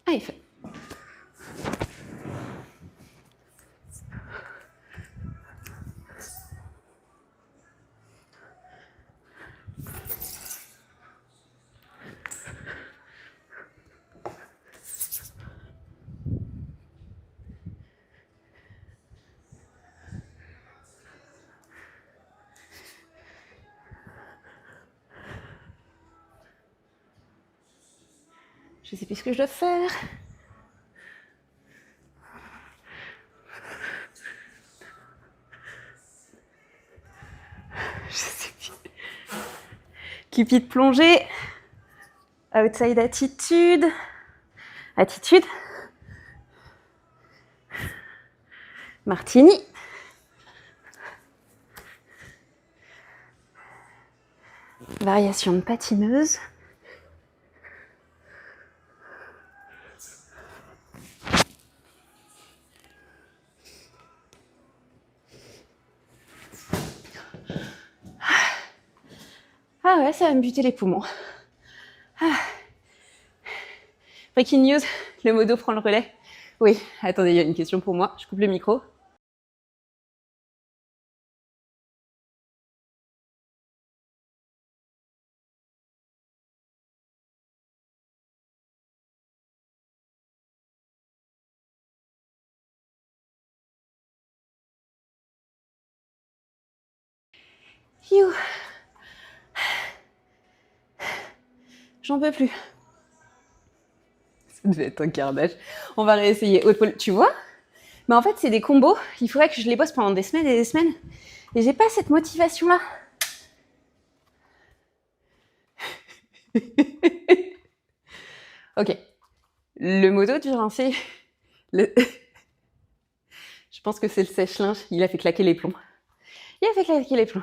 Allez, fait. Je sais plus ce que je dois faire. Je sais plus. Cupid plongée. Outside attitude. Attitude. Martini. Variation de patineuse. Ah ouais, ça va me buter les poumons. Ah. Breaking news, le modo prend le relais. Oui, attendez, il y a une question pour moi. Je coupe le micro. You. J'en peux plus. Ça devait être un carnage. On va réessayer. Haute pole, tu vois? Mais en fait, c'est des combos. Il faudrait que je les bosse pendant des semaines et des semaines. Et j'ai pas cette motivation-là. Ok. Le modo du rincé. Je pense que c'est le sèche-linge. Il a fait claquer les plombs. Il a fait claquer les plombs.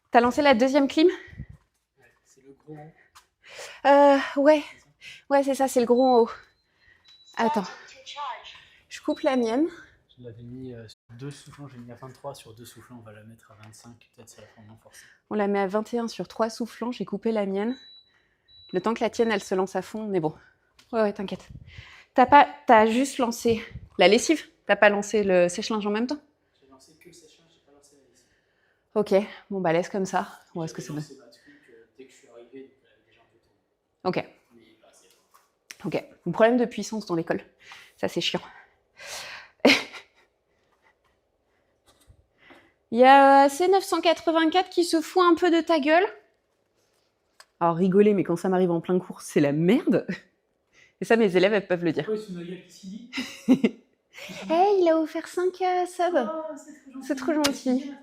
T'as lancé la deuxième clim? C'est le gros. Ouais. Ouais, c'est ça, c'est le gros en haut. Attends. Je coupe la mienne. Je l'avais mis sur 2 soufflants, j'ai mis à 23 sur 2 soufflants, on va la mettre à 25, peut-être ça la fera moins forcée. On la met à 21 sur 3 soufflants, j'ai coupé la mienne. Le temps que la tienne, elle se lance à fond, mais bon. Ouais, t'inquiète. T'as juste lancé la lessive? T'as pas lancé le sèche-linge en même temps? J'ai lancé que le sèche-linge, j'ai pas lancé la lessive. Ok, bon bah laisse comme ça. On voit ce que ça donne. J'ai lancé ma truc dès que je suis arrivé, donc elle avait déjà un peu tourné. Ok. Mais pas assez. Ok. Un problème de puissance dans l'école. Ça, c'est chiant. Il y a C984 qui se fout un peu de ta gueule. Alors, rigoler, mais quand ça m'arrive en plein cours, c'est la merde. Et ça, mes élèves, elles peuvent le dire. Pourquoi c'est ma gueule qui dit? Hey, il a offert 5 subs. Oh, c'est trop gentil.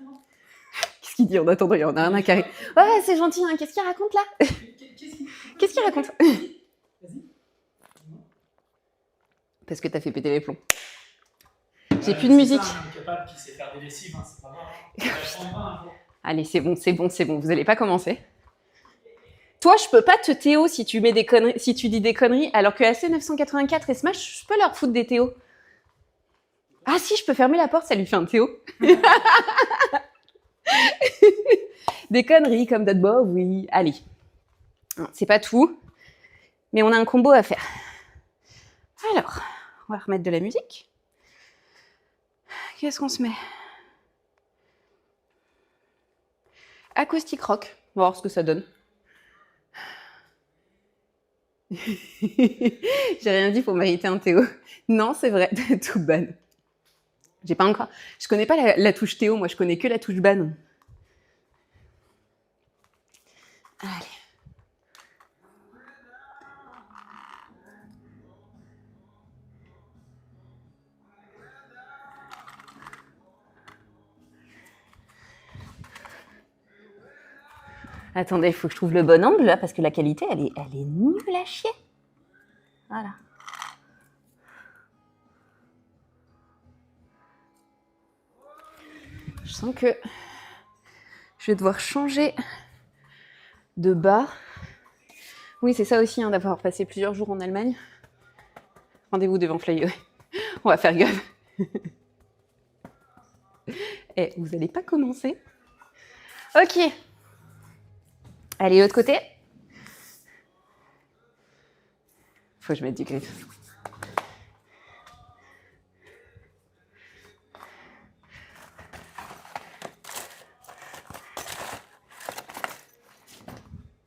Qu'est-ce qu'il dit en attendant? Il y en a un carré. Ouais, c'est gentil, hein. Qu'est-ce qu'il raconte là? Qu'est-ce qu'il raconte? Vas-y. Parce que t'as fait péter les plombs. J'ai plus de musique. C'est ça, un capable qui sait faire des lessives, hein, c'est pas grave. Allez, c'est bon, vous allez pas commencer. Toi, je peux pas te Théo si tu mets des conneries, si tu dis des conneries, alors que AC984 et Smash, je peux leur foutre des Théo. Ah si, je peux fermer la porte, ça lui fait un Théo. Des conneries comme Dotbob, oui. Allez. C'est pas tout, mais on a un combo à faire. Alors, on va remettre de la musique. Qu'est-ce qu'on se met? Acoustic rock. On va voir ce que ça donne. J'ai rien dit pour mériter un Théo. Non, c'est vrai, tout ban. J'ai pas encore. Je connais pas la touche Théo, moi je connais que la touche ban. Allez. Attendez, il faut que je trouve le bon angle là, parce que la qualité, elle est nulle à chier. Voilà. Je sens que je vais devoir changer de bas. Oui, c'est ça aussi, hein, d'avoir passé plusieurs jours en Allemagne. Rendez-vous devant Flyer. On va faire gaffe. Eh, vous n'allez pas commencer. Ok. Allez, l'autre côté. Faut que je mette du grip.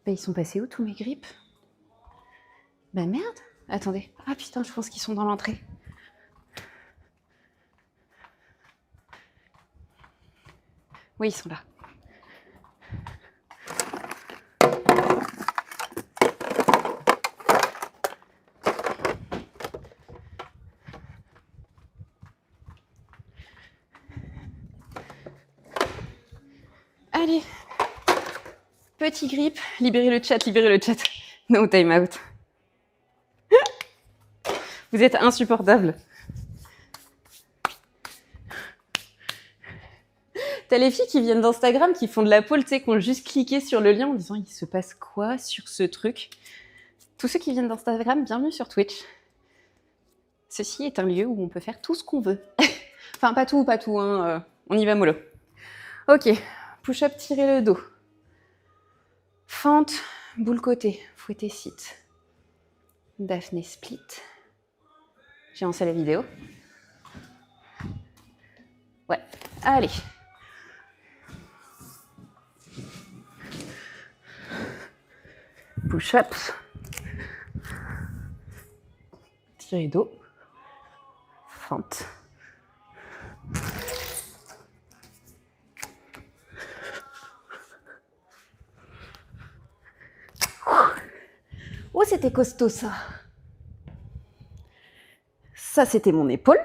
Bah, ils sont passés où tous mes grips? Bah merde. Attendez. Ah putain, je pense qu'ils sont dans l'entrée. Oui, ils sont là. Allez. Petit grip. Libérez le chat, libérez le chat. No time out. Vous êtes insupportable. T'as les filles qui viennent d'Instagram, qui font de la pole, tu sais, qui ont juste cliqué sur le lien en disant « Il se passe quoi sur ce truc ?» Tous ceux qui viennent d'Instagram, bienvenue sur Twitch. Ceci est un lieu où on peut faire tout ce qu'on veut. Enfin, pas tout, hein, on y va mollo. Ok, push-up, tirer le dos. Fente, boule côté, fouetter sit. Daphné split. J'ai lancé la vidéo. Ouais, allez. Push-ups. Tirer dos. Fente. Oh, c'était costaud ça. Ça, c'était mon épaule.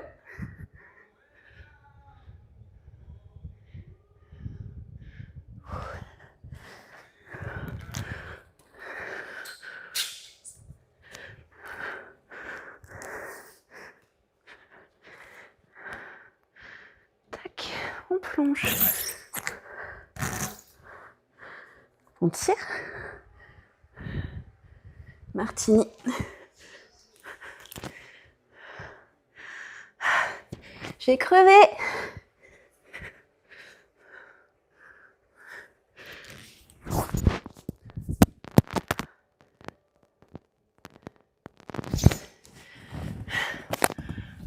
Tac, on plonge. On tire. Martini. J'ai crevé.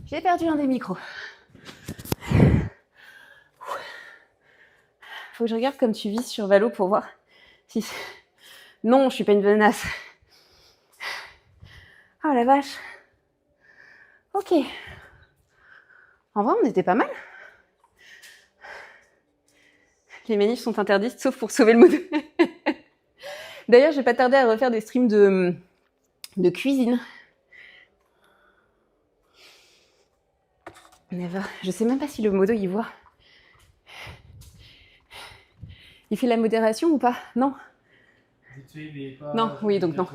J'ai perdu un des micros. Faut que je regarde comme tu vises sur Valo pour voir si... Non, je suis pas une menace. Oh la vache. Ok. En vrai, on était pas mal. Les manifs sont interdites, sauf pour sauver le mood. D'ailleurs, j'ai pas tardé à refaire des streams de cuisine. Never. Je sais même pas si le modo y voit. Il fait la modération ou pas? Non. Non, oui, donc non.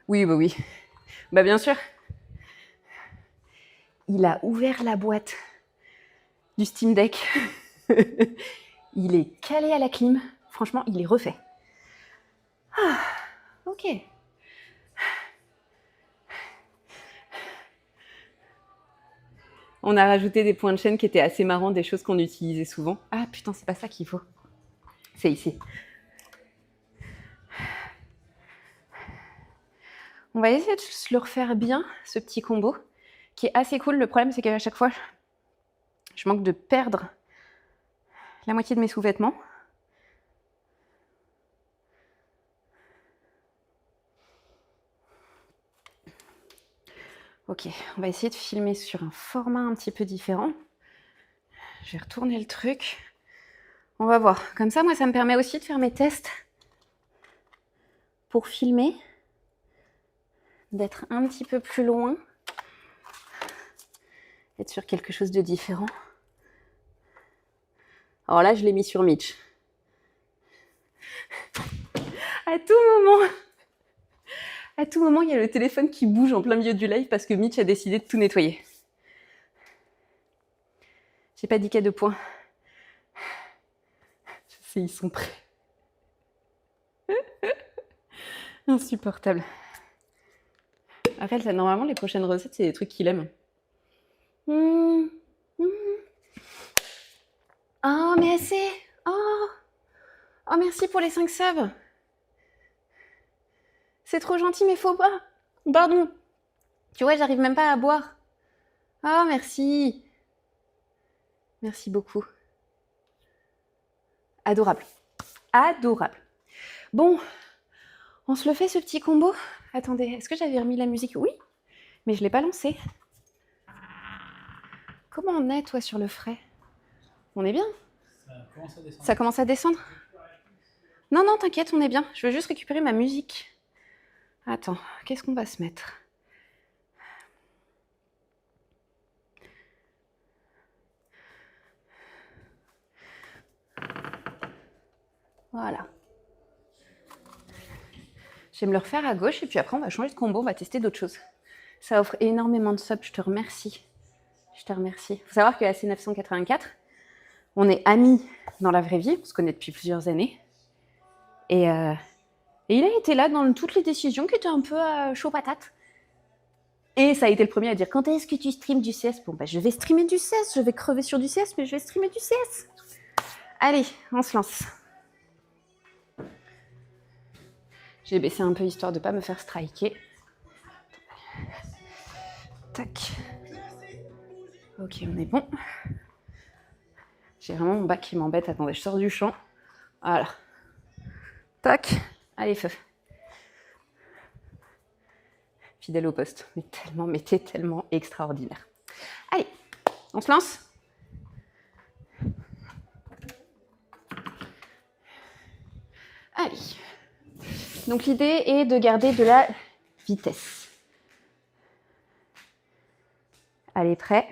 Oui, bah oui. Bah bien sûr. Il a ouvert la boîte du Steam Deck. Il est calé à la clim. Franchement, il est refait. Ah, ok. On a rajouté des points de chaîne qui étaient assez marrants, des choses qu'on utilisait souvent. Ah putain, c'est pas ça qu'il faut. C'est ici. On va essayer de se le refaire bien, ce petit combo, qui est assez cool. Le problème, c'est qu'à chaque fois, je manque de perdre la moitié de mes sous-vêtements. Ok, on va essayer de filmer sur un format un petit peu différent. Je vais retourner le truc. On va voir. Comme ça, moi, ça me permet aussi de faire mes tests pour filmer, d'être un petit peu plus loin, être sur quelque chose de différent. Alors là, je l'ai mis sur Mitch. À tout moment, il y a le téléphone qui bouge en plein milieu du live parce que Mitch a décidé de tout nettoyer. J'ai pas dit qu'à 2 points. Je sais, ils sont prêts. Insupportable. Après, ça, normalement, les prochaines recettes, c'est des trucs qu'il aime. Oh, mais assez. Oh, merci pour les 5 subs. C'est trop gentil, mais faut pas. Pardon. Tu vois, j'arrive même pas à boire. Oh, merci. Merci beaucoup. Adorable. Adorable. Bon, on se le fait ce petit combo. Attendez, est-ce que j'avais remis la musique? Oui, mais je l'ai pas lancé. Comment on est, toi, sur le frais? On est bien? Ça commence à descendre. Ça commence à descendre? Non, non, t'inquiète, on est bien. Je veux juste récupérer ma musique. Attends, qu'est-ce qu'on va se mettre? Voilà. Je vais me le refaire à gauche et puis après on va changer de combo, on va tester d'autres choses. Ça offre énormément de subs, je te remercie. Je te remercie. Il faut savoir qu'à C984, on est amis dans la vraie vie, on se connaît depuis plusieurs années. Et il a été là dans toutes les décisions qui étaient un peu chaud patate. Et ça a été le premier à dire, quand est-ce que tu streames du CS? Bon, bah, je vais streamer du CS, je vais crever sur du CS, mais je vais streamer du CS. Allez, on se lance. J'ai baissé un peu histoire de ne pas me faire striker. Tac. Ok, on est bon. J'ai vraiment mon bac qui m'embête. Attendez, je sors du champ. Voilà. Tac. Allez, feu. Fidèle au poste. Mais t'es tellement extraordinaire. Allez, on se lance. Allez. Donc l'idée est de garder de la vitesse. Allez, prêt?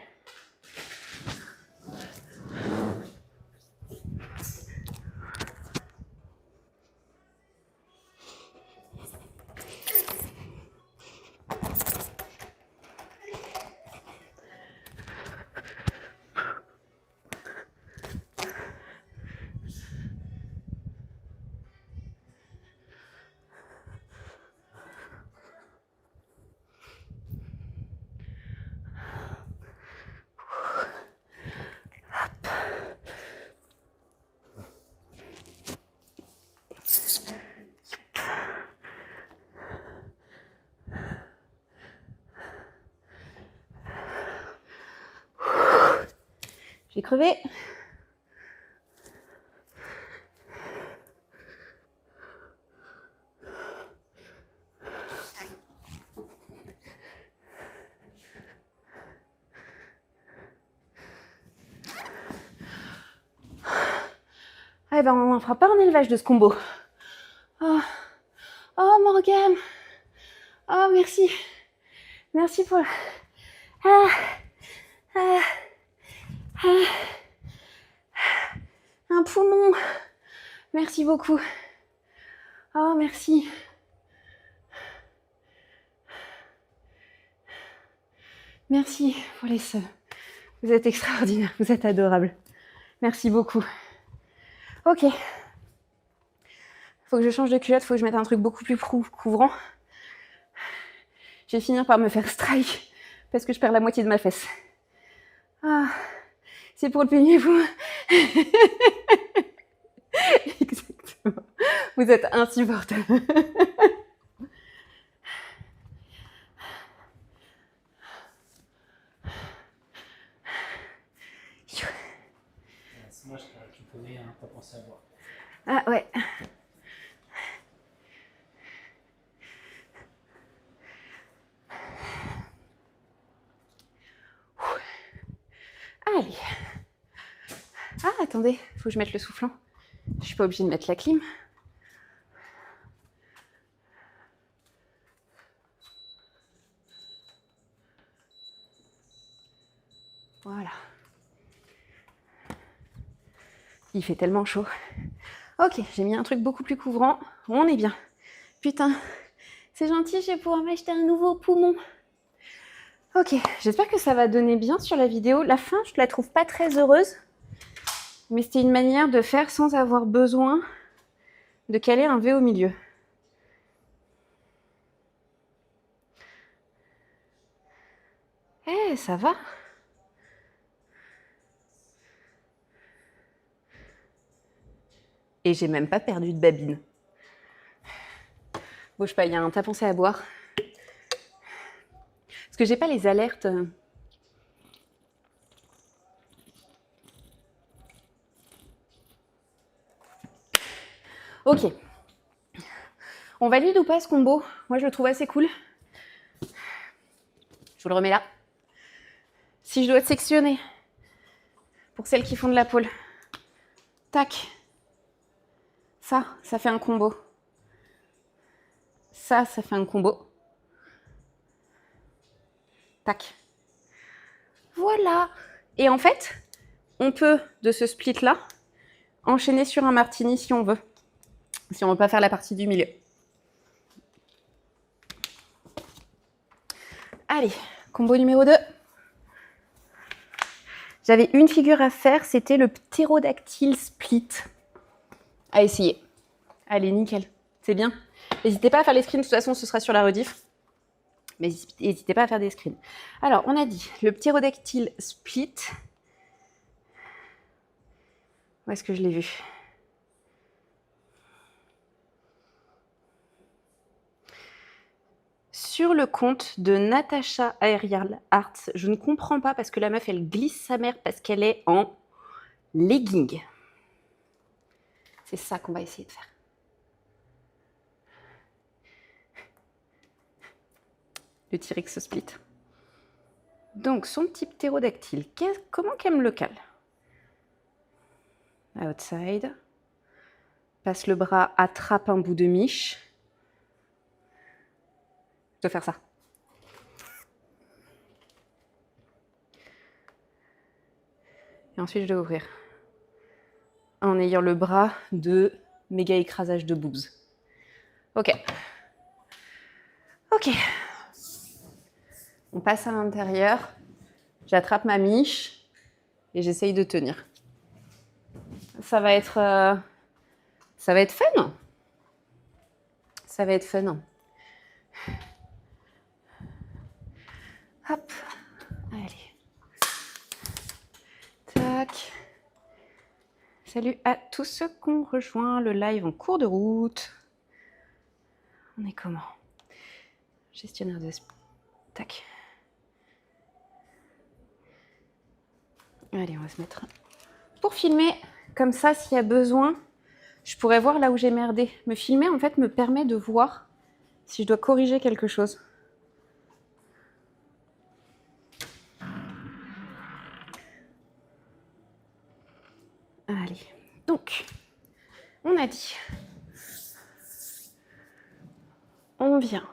J'ai crevé. Eh ben, on n'en fera pas un élevage de ce combo. Oh, oh Morgane. Oh, merci. Merci pour... Ah, ah, ah. Un poumon. Merci beaucoup. Oh, merci. Merci pour les subs. Vous êtes extraordinaires, vous êtes adorables. Merci beaucoup. Ok. Faut que je change de culotte, faut que je mette un truc beaucoup plus couvrant. Je vais finir par me faire strike parce que je perds la moitié de ma fesse. Ah, c'est pour le peignez-vous. Exactement. Vous êtes insupportable. Moi, tu connais, hein, pas pensé à boire. Ah ouais. Allez. Ah, attendez, faut que je mette le soufflant. Je suis pas obligée de mettre la clim. Voilà. Il fait tellement chaud. Ok, j'ai mis un truc beaucoup plus couvrant. On est bien. Putain, c'est gentil, je vais pouvoir m'acheter un nouveau poumon. Ok, j'espère que ça va donner bien sur la vidéo. La fin, je la trouve pas très heureuse. Mais c'était une manière de faire sans avoir besoin de caler un V au milieu. Eh, ça va. Et j'ai même pas perdu de babine. Bouge pas, il y a un t'as pensé à boire. Parce que j'ai pas les alertes. Ok. On valide ou pas ce combo? Moi, je le trouve assez cool. Je vous le remets là. Si je dois te sectionner, pour celles qui font de la pole, tac. Ça fait un combo. Ça fait un combo. Tac. Voilà. Et en fait, on peut, de ce split-là, enchaîner sur un martini si on veut. si on ne veut pas faire la partie du milieu. Allez, combo numéro 2. J'avais une figure à faire, c'était le ptérodactyle split. À essayer. Allez, nickel. C'est bien. N'hésitez pas à faire les screens, de toute façon, ce sera sur la rediff. Mais n'hésitez pas à faire des screens. Alors, on a dit le ptérodactyle split. Où est-ce que je l'ai vu? Sur le compte de Natasha Aerial Arts, je ne comprends pas parce que la meuf, elle glisse sa mère parce qu'elle est en legging. C'est ça qu'on va essayer de faire. Le T-Rex split. Donc, son petit ptérodactyle, comment qu'elle me le cale? Outside. Passe le bras, attrape un bout de miche. Je dois faire ça. Et ensuite, je dois ouvrir. En ayant le bras de méga écrasage de boobs. Ok. Ok. On passe à l'intérieur. J'attrape ma miche et j'essaye de tenir. Ça va être fun. Ça va être fun. Hop. Allez. Tac. Salut à tous ceux qui ont rejoint le live en cours de route. On est comment? Gestionnaire de... Tac. Allez, on va se mettre pour filmer. Comme ça, s'il y a besoin, je pourrais voir là où j'ai merdé. Me filmer, en fait, me permet de voir si je dois corriger quelque chose. Allez, donc, on a dit, on vient.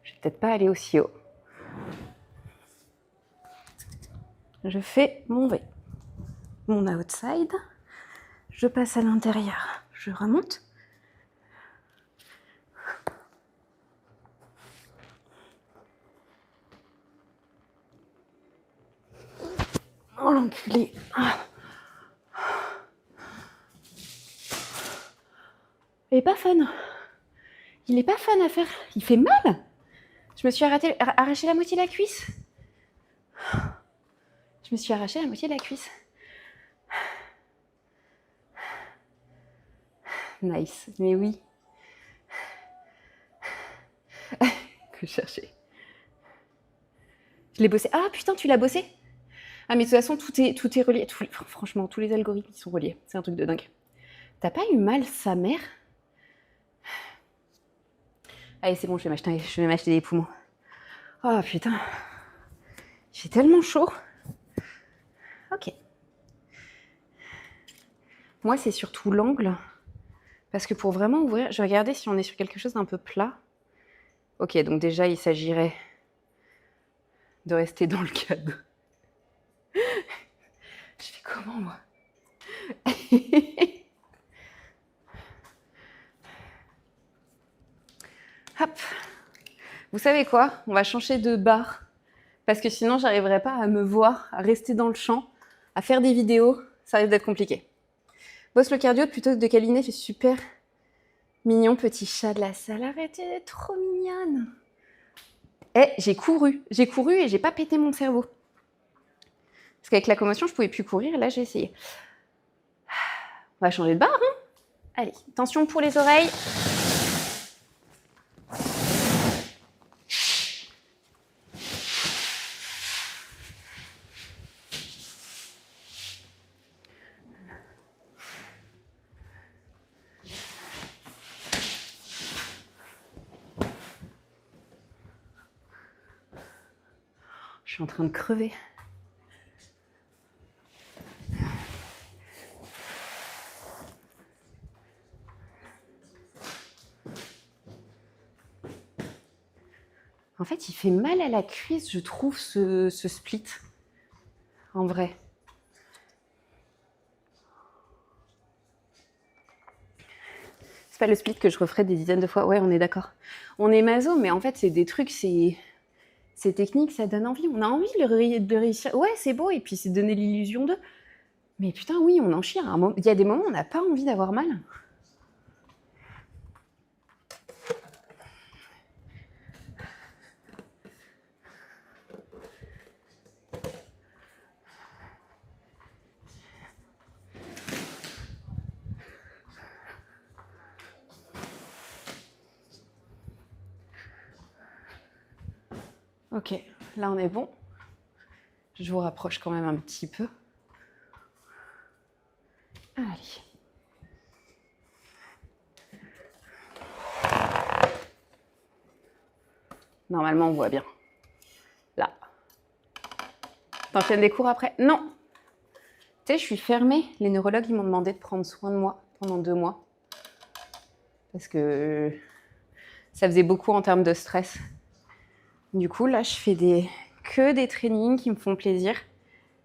Je vais peut-être pas aller aussi haut. Je fais mon V, mon outside. Je passe à l'intérieur. Je remonte. Oh l'enculé. Il est pas fun. Il est pas fun à faire. Il fait mal. Je me suis arraché la moitié de la cuisse. Je me suis arraché la moitié de la cuisse. Nice. Mais oui. Que je cherchais. Je l'ai bossé. Ah putain, tu l'as bossé? Ah mais de toute façon, tout est relié. Franchement, tous les algorithmes sont reliés. C'est un truc de dingue. T'as pas eu mal, sa mère? Allez, c'est bon, je vais m'acheter des poumons. Oh putain. Il fait tellement chaud. Ok. Moi, c'est surtout l'angle. Parce que pour vraiment ouvrir, je vais regarder si on est sur quelque chose d'un peu plat. Ok, donc déjà, il s'agirait de rester dans le cadre. Je fais comment, moi? Hop. Vous savez quoi? On va changer de barre. Parce que sinon, j'arriverai pas à me voir, à rester dans le champ, à faire des vidéos. Ça risque d'être compliqué. Bosse le cardio plutôt que de câliner. C'est super mignon, petit chat de la salle. Arrêtez d'être trop mignonne. Eh, j'ai couru et j'ai pas pété mon cerveau. Parce qu'avec la commotion, je pouvais plus courir et là, j'ai essayé. On va changer de barre, hein? Allez, attention pour les oreilles. Je suis en train de crever. En fait, il fait mal à la cuisse, je trouve, ce split. En vrai. pas le split que je referai des dizaines de fois. Ouais, on est d'accord. On est maso, mais en fait, c'est des trucs, c'est technique, ça donne envie. On a envie de réussir. Ouais, c'est beau, et puis c'est donner l'illusion d'eux. Mais putain, oui, on en chie. Il y a des moments où on n'a pas envie d'avoir mal. Ok, là on est bon. Je vous rapproche quand même un petit peu. Allez. Normalement, on voit bien. Là. T'enchaînes des cours après? Non. Tu sais, je suis fermée. Les neurologues, ils m'ont demandé de prendre soin de moi pendant 2 mois. Parce que ça faisait beaucoup en termes de stress. Du coup, là, je fais que des trainings qui me font plaisir.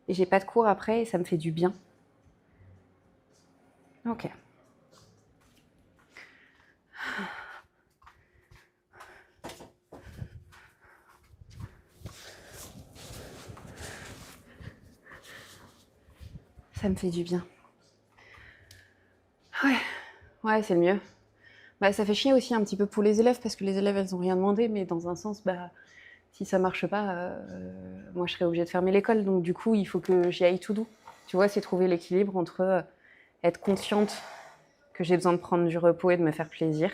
Et j'ai pas de cours après et ça me fait du bien. Ok. Ça me fait du bien. Ouais, c'est le mieux. Bah, ça fait chier aussi un petit peu pour les élèves parce que les élèves, elles ont rien demandé, mais dans un sens, bah, si ça marche pas, moi, je serais obligée de fermer l'école. Donc, du coup, il faut que j'y aille tout doux. Tu vois, c'est trouver l'équilibre entre être consciente que j'ai besoin de prendre du repos et de me faire plaisir.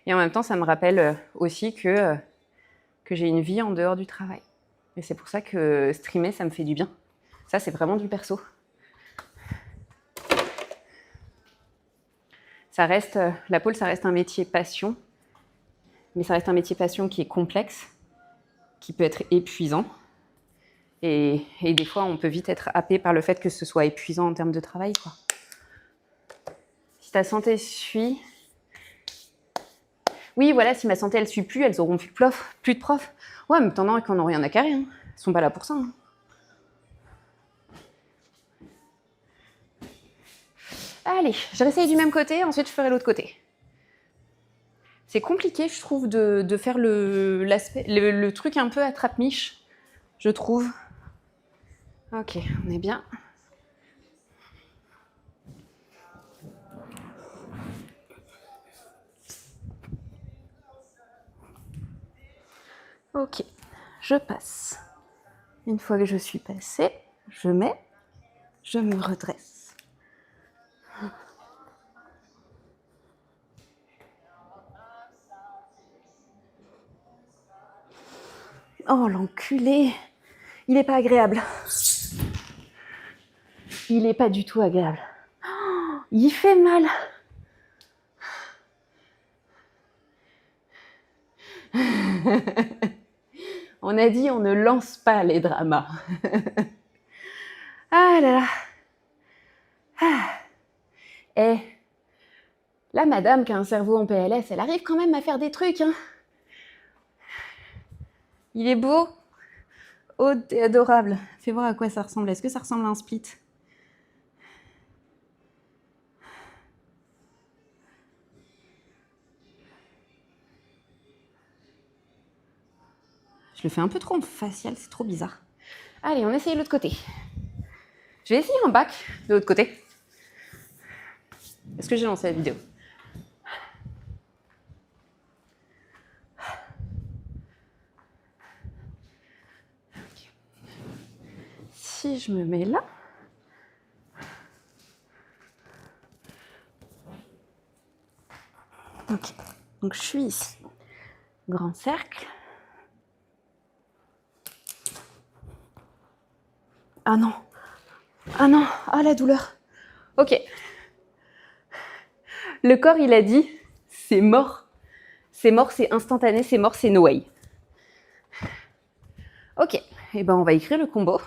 Et en même temps, ça me rappelle aussi que j'ai une vie en dehors du travail. Et c'est pour ça que streamer, ça me fait du bien. Ça, c'est vraiment du perso. Ça reste, la pôle, ça reste un métier passion, mais ça reste un métier passion qui est complexe, qui peut être épuisant. Et des fois, on peut vite être happé par le fait que ce soit épuisant en termes de travail, quoi. Si ta santé suit... Oui, voilà, si ma santé, elle suit plus, elles auront plus de profs. Ouais, mais t'en as qui en ont rien à carrer. Hein. Ils sont pas là pour ça. Hein. Allez, je réessaye du même côté, ensuite je ferai l'autre côté. C'est compliqué, je trouve, de faire le truc un peu attrape-miche, je trouve. Ok, on est bien. Ok, je passe. Une fois que je suis passée, je me redresse. Oh, l'enculé! Il est pas agréable. Il est pas du tout agréable. Oh, il fait mal. On a dit on ne lance pas les dramas. Ah là là. Ah. Eh, la madame qui a un cerveau en PLS, elle arrive quand même à faire des trucs. Hein. Il est beau. Oh, t'es adorable. Fais voir à quoi ça ressemble. Est-ce que ça ressemble à un split? Je le fais un peu trop en facial, c'est trop bizarre. Allez, on essaye l'autre côté. Je vais essayer un bac de l'autre côté. Est-ce que j'ai lancé la vidéo? Okay. Si je me mets là... Ok, donc je suis ici. Grand cercle. Ah non. Ah non. Ah la douleur. Ok. Le corps, il a dit, c'est mort. C'est mort, c'est instantané, c'est mort, c'est no way. Ok. Et ben on va écrire le combo.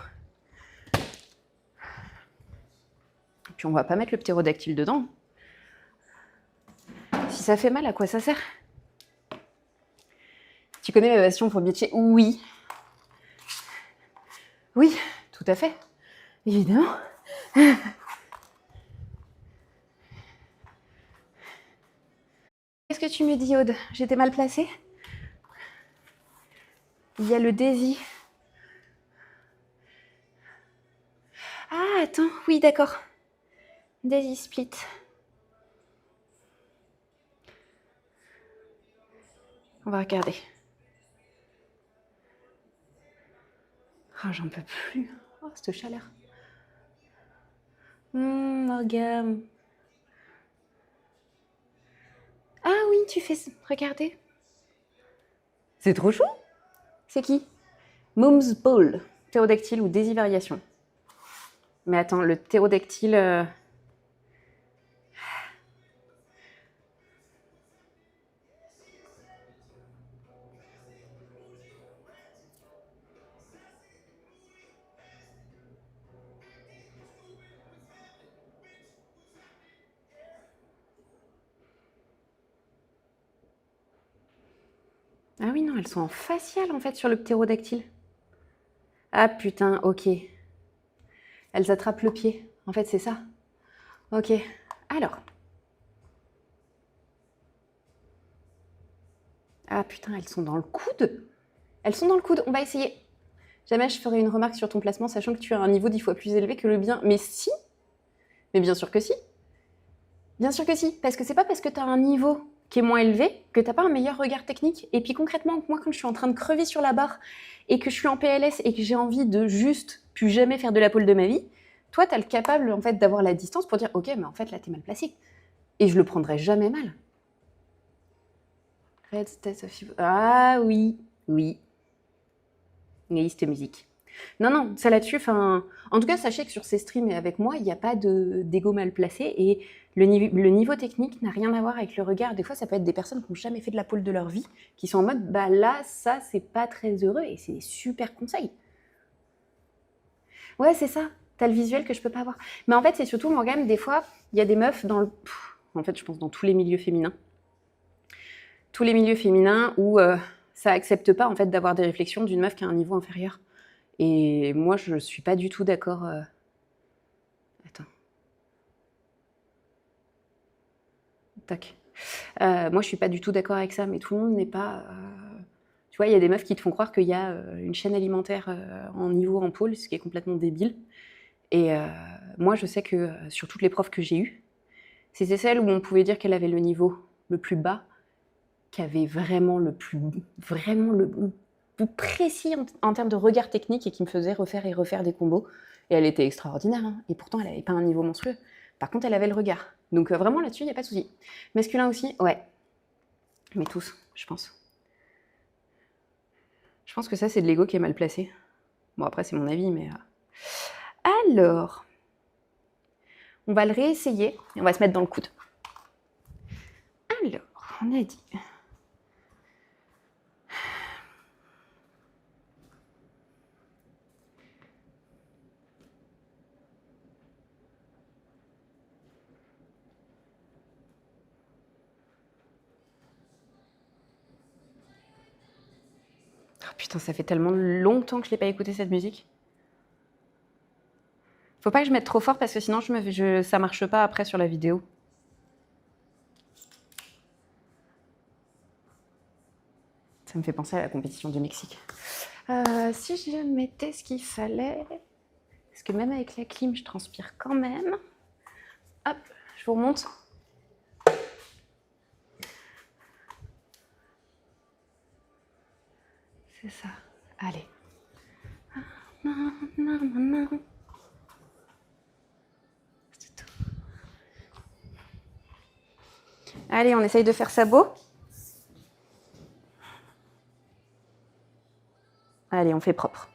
Puis on va pas mettre le ptérodactyle dedans. Si ça fait mal, à quoi ça sert? Tu connais ma passion pour Bietche? Oui. Oui, tout à fait. Évidemment. que tu me dis, Aude? J'étais mal placée? Il y a le Daisy. Ah, attends, oui, d'accord. Daisy Split. On va regarder. Oh, j'en peux plus. Oh, cette chaleur. Morgane. Ah oui, tu fais... Regardez. C'est trop chou. C'est qui? Mom's Ball. Ptérodactyle ou Daisy Variation. Mais attends, le ptérodactyle... Ah oui, non, elles sont en facial, en fait, sur le ptérodactyle. Ah putain, ok. Elles attrapent le pied. En fait, c'est ça. Ok. Alors. Ah putain, elles sont dans le coude. Elles sont dans le coude. On va essayer. Jamais je ferai une remarque sur ton placement, sachant que tu as un niveau 10 fois plus élevé que le bien. Mais si. Mais bien sûr que si. Bien sûr que si. Parce que c'est pas parce que tu as un niveau qui est moins élevé que t'as pas un meilleur regard technique. Et puis concrètement, moi, quand je suis en train de crever sur la barre et que je suis en PLS et que j'ai envie de juste plus jamais faire de la pole de ma vie, toi, tu as le capable en fait d'avoir la distance pour dire ok, mais en fait là, t'es mal placé. Et je le prendrai jamais mal. Red State of... Ah oui, oui. Liste musique. Non, non, ça là-dessus, enfin... En tout cas, sachez que sur ces streams et avec moi, il n'y a pas d'ego mal placé et le niveau technique n'a rien à voir avec le regard. Des fois, ça peut être des personnes qui n'ont jamais fait de la pole de leur vie, qui sont en mode, bah là, ça, c'est pas très heureux et c'est des super conseils. Ouais, c'est ça. T'as le visuel que je peux pas avoir. Mais en fait, c'est surtout, Morgane, des fois, il y a des meufs dans le... En fait, je pense dans tous les milieux féminins. Tous les milieux féminins où ça accepte pas, en fait, d'avoir des réflexions d'une meuf qui a un niveau inférieur. Et moi, je suis pas du tout d'accord... Attends. Tac. Moi, je suis pas du tout d'accord avec ça, mais tout le monde n'est pas... Tu vois, il y a des meufs qui te font croire qu'il y a une chaîne alimentaire en niveau en pôle, ce qui est complètement débile. Et moi, je sais que sur toutes les profs que j'ai eues, c'était celle où on pouvait dire qu'elle avait le niveau le plus bas, qui avait vraiment le plus précis en termes de regard technique et qui me faisait refaire et refaire des combos. Et elle était extraordinaire, hein. Et pourtant, elle n'avait pas un niveau monstrueux. Par contre, elle avait le regard. Donc vraiment, là-dessus, il n'y a pas de souci. Masculin aussi, ouais. Mais tous, je pense. Je pense que ça, c'est de l'ego qui est mal placé. Bon, après, c'est mon avis, mais... Alors, on va le réessayer et on va se mettre dans le coude. Alors, on a dit... Oh, putain, ça fait tellement longtemps que je n'ai pas écouté cette musique. Faut pas que je mette trop fort parce que sinon ça marche pas après sur la vidéo. Ça me fait penser à la compétition du Mexique. Si je mettais ce qu'il fallait... Parce que même avec la clim, je transpire quand même. Hop, je vous remonte. C'est ça. Allez. C'est tout. Allez, on essaye de faire ça beau. Allez, on fait propre.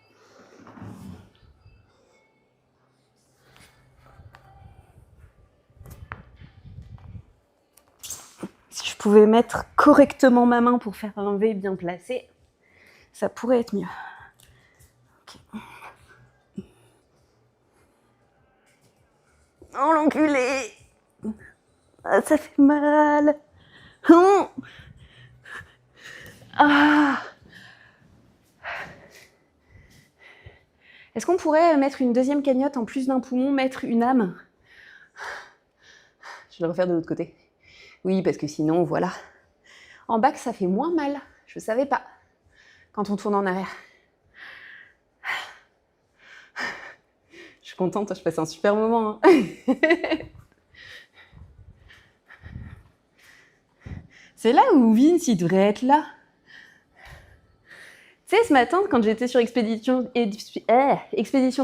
Si je pouvais mettre correctement ma main pour faire un V bien placé, ça pourrait être mieux. Okay. Oh l'enculé! Ah, ça fait mal! Ah! Est-ce qu'on pourrait mettre une deuxième cagnotte en plus d'un poumon, mettre une âme? Je vais le refaire de l'autre côté. Oui, parce que sinon, voilà. En back, ça fait moins mal. Je ne savais pas. Quand on tourne en arrière. Je suis contente, je passe un super moment. Hein. C'est là où Vince, il devrait être là. Tu sais, ce matin, quand j'étais sur Expédition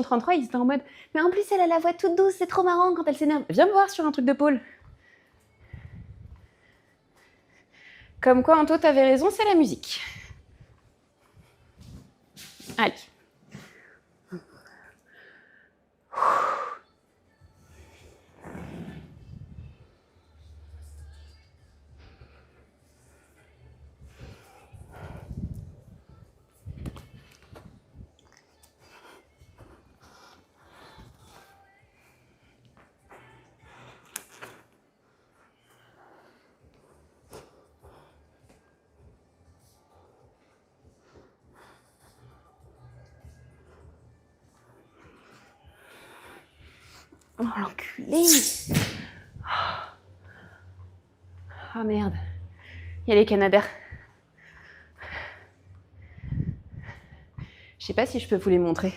33, ils étaient en mode « Mais en plus, elle a la voix toute douce, c'est trop marrant quand elle s'énerve. Viens me voir sur un truc de pôle. » Comme quoi, Anto, t'avais raison, c'est la musique. Allez. Oh l'enculé! Oh merde, il y a les canadaires. Je sais pas si je peux vous les montrer.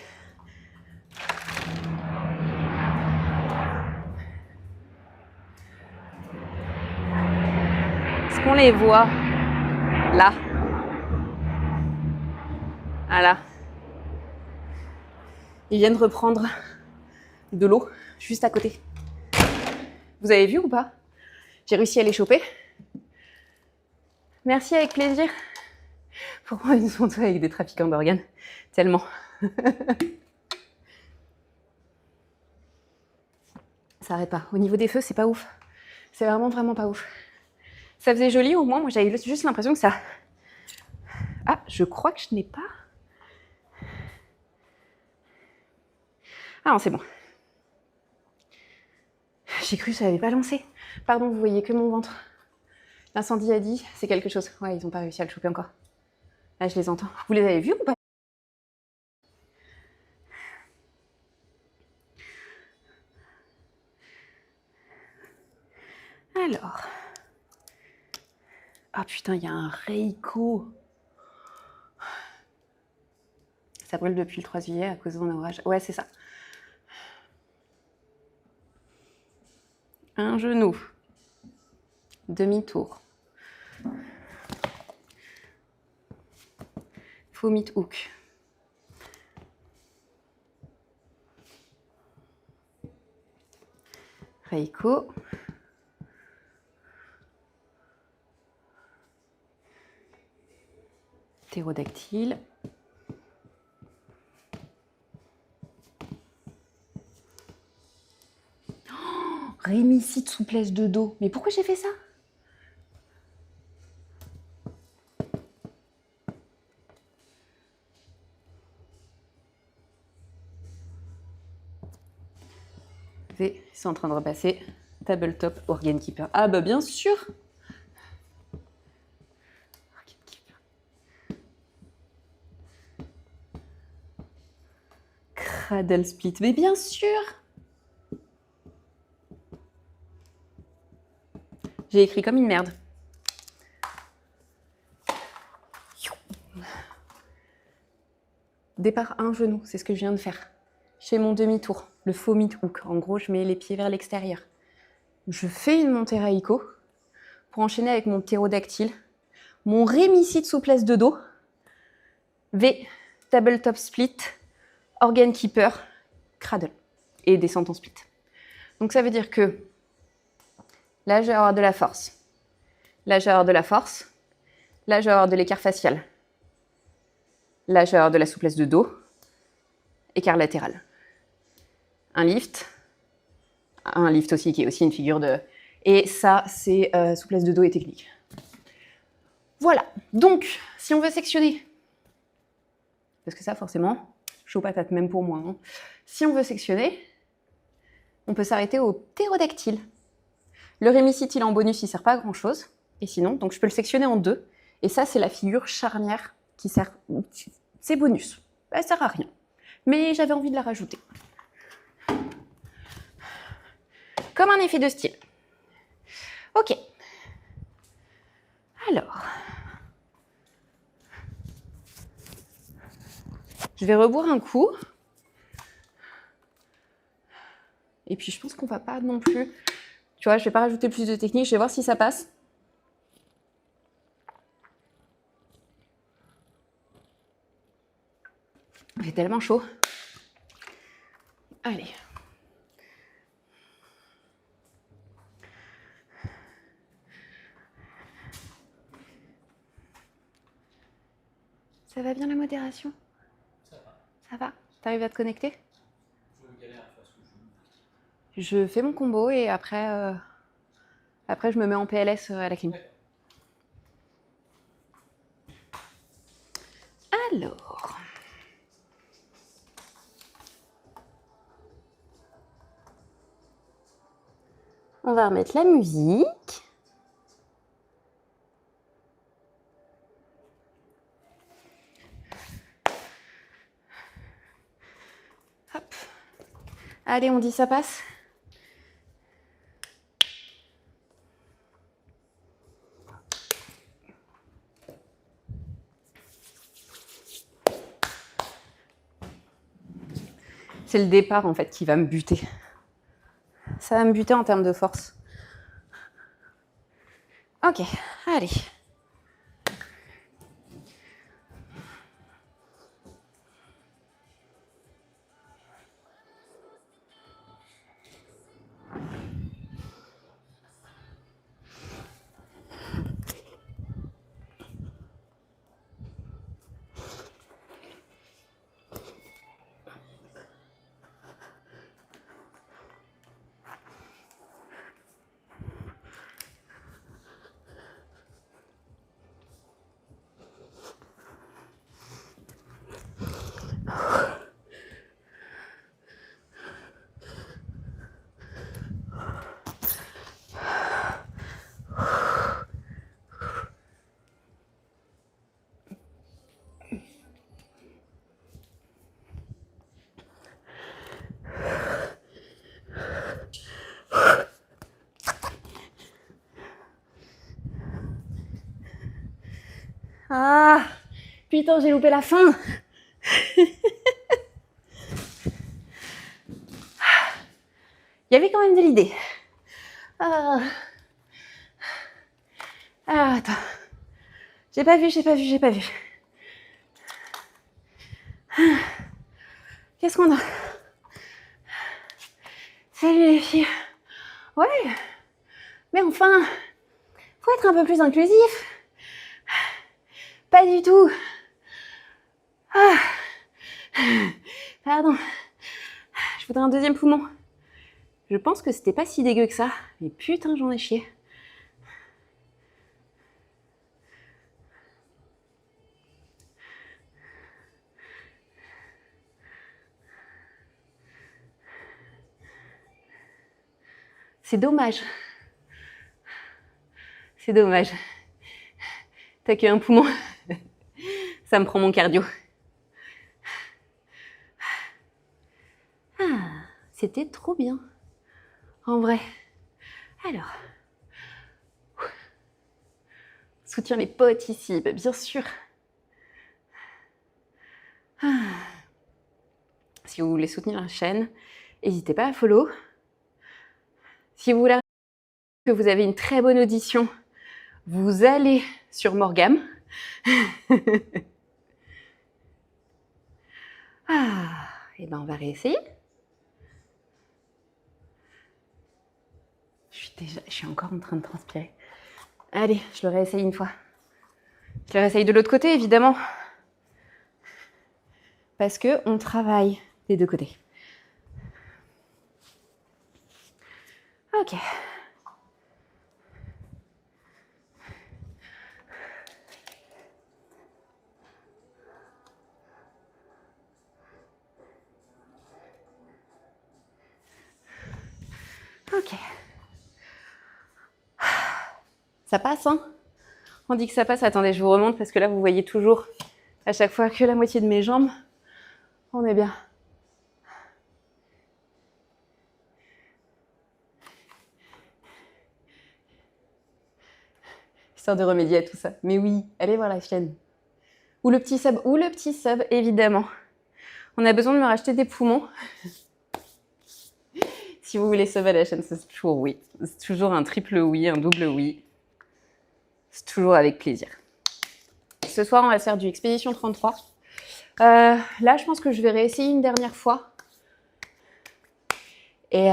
Est-ce qu'on les voit? Là. Voilà. Ils viennent reprendre de l'eau juste à côté. Vous avez vu ou pas? J'ai réussi à les choper. Merci, avec plaisir. Pour moi, ils sont avec des trafiquants d'organes. Tellement. Ça arrête pas. Au niveau des feux, c'est pas ouf. C'est vraiment pas ouf. Ça faisait joli au moins. Moi, j'avais juste l'impression que ça... Ah, je crois que je n'ai pas... Ah non, c'est bon. J'ai cru que ça n'avait pas lancé. Pardon, vous voyez que mon ventre. L'incendie a dit, c'est quelque chose. Ouais, ils n'ont pas réussi à le choper encore. Là, je les entends. Vous les avez vus ou pas? Alors. Ah putain, il y a un Reiko. Ça brûle depuis le 3 juillet à cause d'un orage. Ouais, c'est ça. Un genou. Demi-tour. Vomit hook. Reiko. Ptérodactyle. Oh, rémicide souplesse de dos. Mais pourquoi j'ai fait ça? Ils sont en train de repasser. Tabletop Organ Keeper. Ah bah bien sûr. Organ Keeper. Cradle Split. Mais bien sûr. J'ai écrit comme une merde. Départ un genou, c'est ce que je viens de faire. Je fais mon demi-tour, le vomit hook. En gros, je mets les pieds vers l'extérieur. Je fais une montée Reiko pour enchaîner avec mon ptérodactyle, mon rémicide souplesse de dos, V, tabletop split, organ keeper, cradle et descente en split. Donc ça veut dire que là, je vais avoir de la force. Là, je vais avoir de la force. Là, je vais avoir de l'écart facial. Là, je vais avoir de la souplesse de dos. Écart latéral. Un lift aussi qui est aussi une figure de... Et ça, c'est souplesse de dos et technique. Voilà. Donc, si on veut sectionner, parce que ça, forcément, chaud patate, même pour moi. Hein. Si on veut sectionner, on peut s'arrêter au ptérodactyle. Le rémicide, il est en bonus, il ne sert pas à grand-chose. Et sinon, donc je peux le sectionner en deux. Et ça, c'est la figure charnière qui sert... C'est bonus. Elle ne sert à rien. Mais j'avais envie de la rajouter. Comme un effet de style. Ok. Alors, je vais reboire un coup. Et puis, je pense qu'on va pas non plus... Tu vois, je vais pas rajouter plus de technique. Je vais voir si ça passe. Il fait tellement chaud. Allez. Ça va bien la modération? Ça va. Ça va? T'arrives à te connecter? Je galère à faire ce que je veux. Je fais mon combo et après, après je me mets en PLS à la clim. Alors... On va remettre la musique. Hop. Allez, on dit ça passe. C'est le départ en fait qui va me buter. Ça va me buter en termes de force. Ok, allez. Ah, putain, j'ai loupé la fin. Il y avait quand même de l'idée. Ah. Ah, attends. J'ai pas vu. Qu'est-ce qu'on a? Salut les filles. Ouais. Mais enfin, faut être un peu plus inclusif. Pas du tout. Ah. Pardon. Je voudrais un deuxième poumon. Je pense que c'était pas si dégueu que ça. Mais putain, j'en ai chié. C'est dommage. C'est dommage. T'as qu'un poumon. Ça me prend mon cardio. Ah, c'était trop bien. En vrai. Alors. Soutiens les potes ici, bah, bien sûr. Ah. Si vous voulez soutenir la chaîne, n'hésitez pas à follow. Si vous voulez que vous avez une très bonne audition, vous allez sur Morgam. Ah, et ben on va réessayer. Je suis encore en train de transpirer. Allez, je le réessaye une fois. Je le réessaye de l'autre côté, évidemment. Parce que on travaille des deux côtés. Ok. Ok. Ça passe, hein? On dit que ça passe. Attendez, je vous remonte parce que là, vous voyez toujours à chaque fois que la moitié de mes jambes. On est bien. histoire de remédier à tout ça. Mais oui, allez voir la chaîne. Ou le petit sub, évidemment. On a besoin de me racheter des poumons. Si vous voulez sub à la chaîne, c'est toujours oui. C'est toujours un triple oui, un double oui. C'est toujours avec plaisir. Ce soir, on va faire du Expédition 33. Là, je pense que je vais réessayer une dernière fois. Et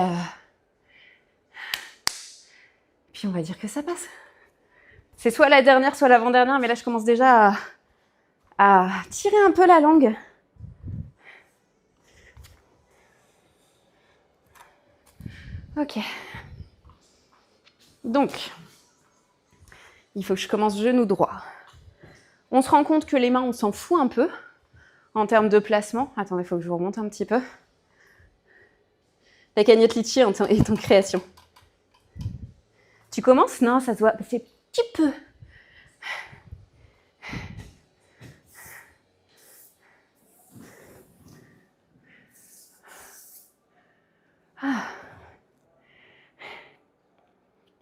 puis, on va dire que ça passe. C'est soit la dernière, soit l'avant-dernière, mais là, je commence déjà à tirer un peu la langue. Ok. Donc, il faut que je commence genou droit. On se rend compte que les mains, on s'en fout un peu en termes de placement. Attendez, il faut que je vous remonte un petit peu. La cagnotte litchi est en création. Tu commences? Non, ça se voit. C'est un petit peu. Ah.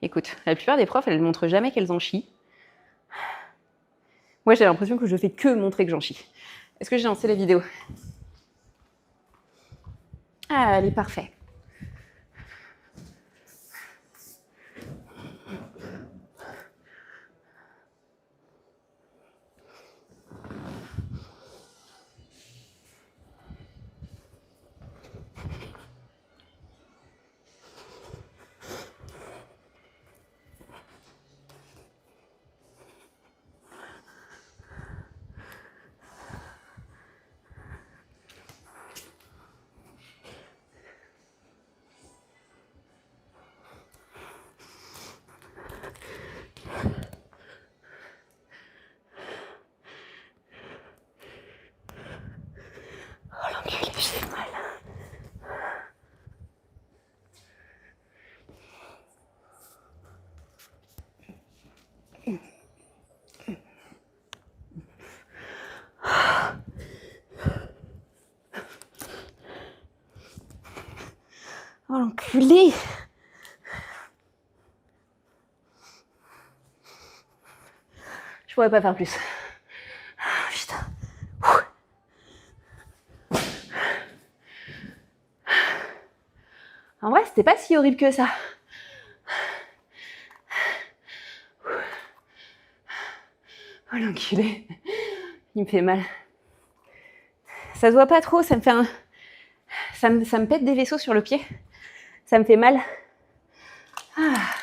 Écoute, la plupart des profs, elles ne montrent jamais qu'elles en chient. Moi, j'ai l'impression que je fais que montrer que j'en chie. Est-ce que j'ai lancé la vidéo? Ah, elle est parfaite. Oh l'enculé! Je pourrais pas faire plus. Putain. En vrai, c'était pas si horrible que ça. Oh l'enculé. Il me fait mal. Ça se voit pas trop, ça me fait un... Ça me pète des vaisseaux sur le pied. Ça me fait mal. Ah.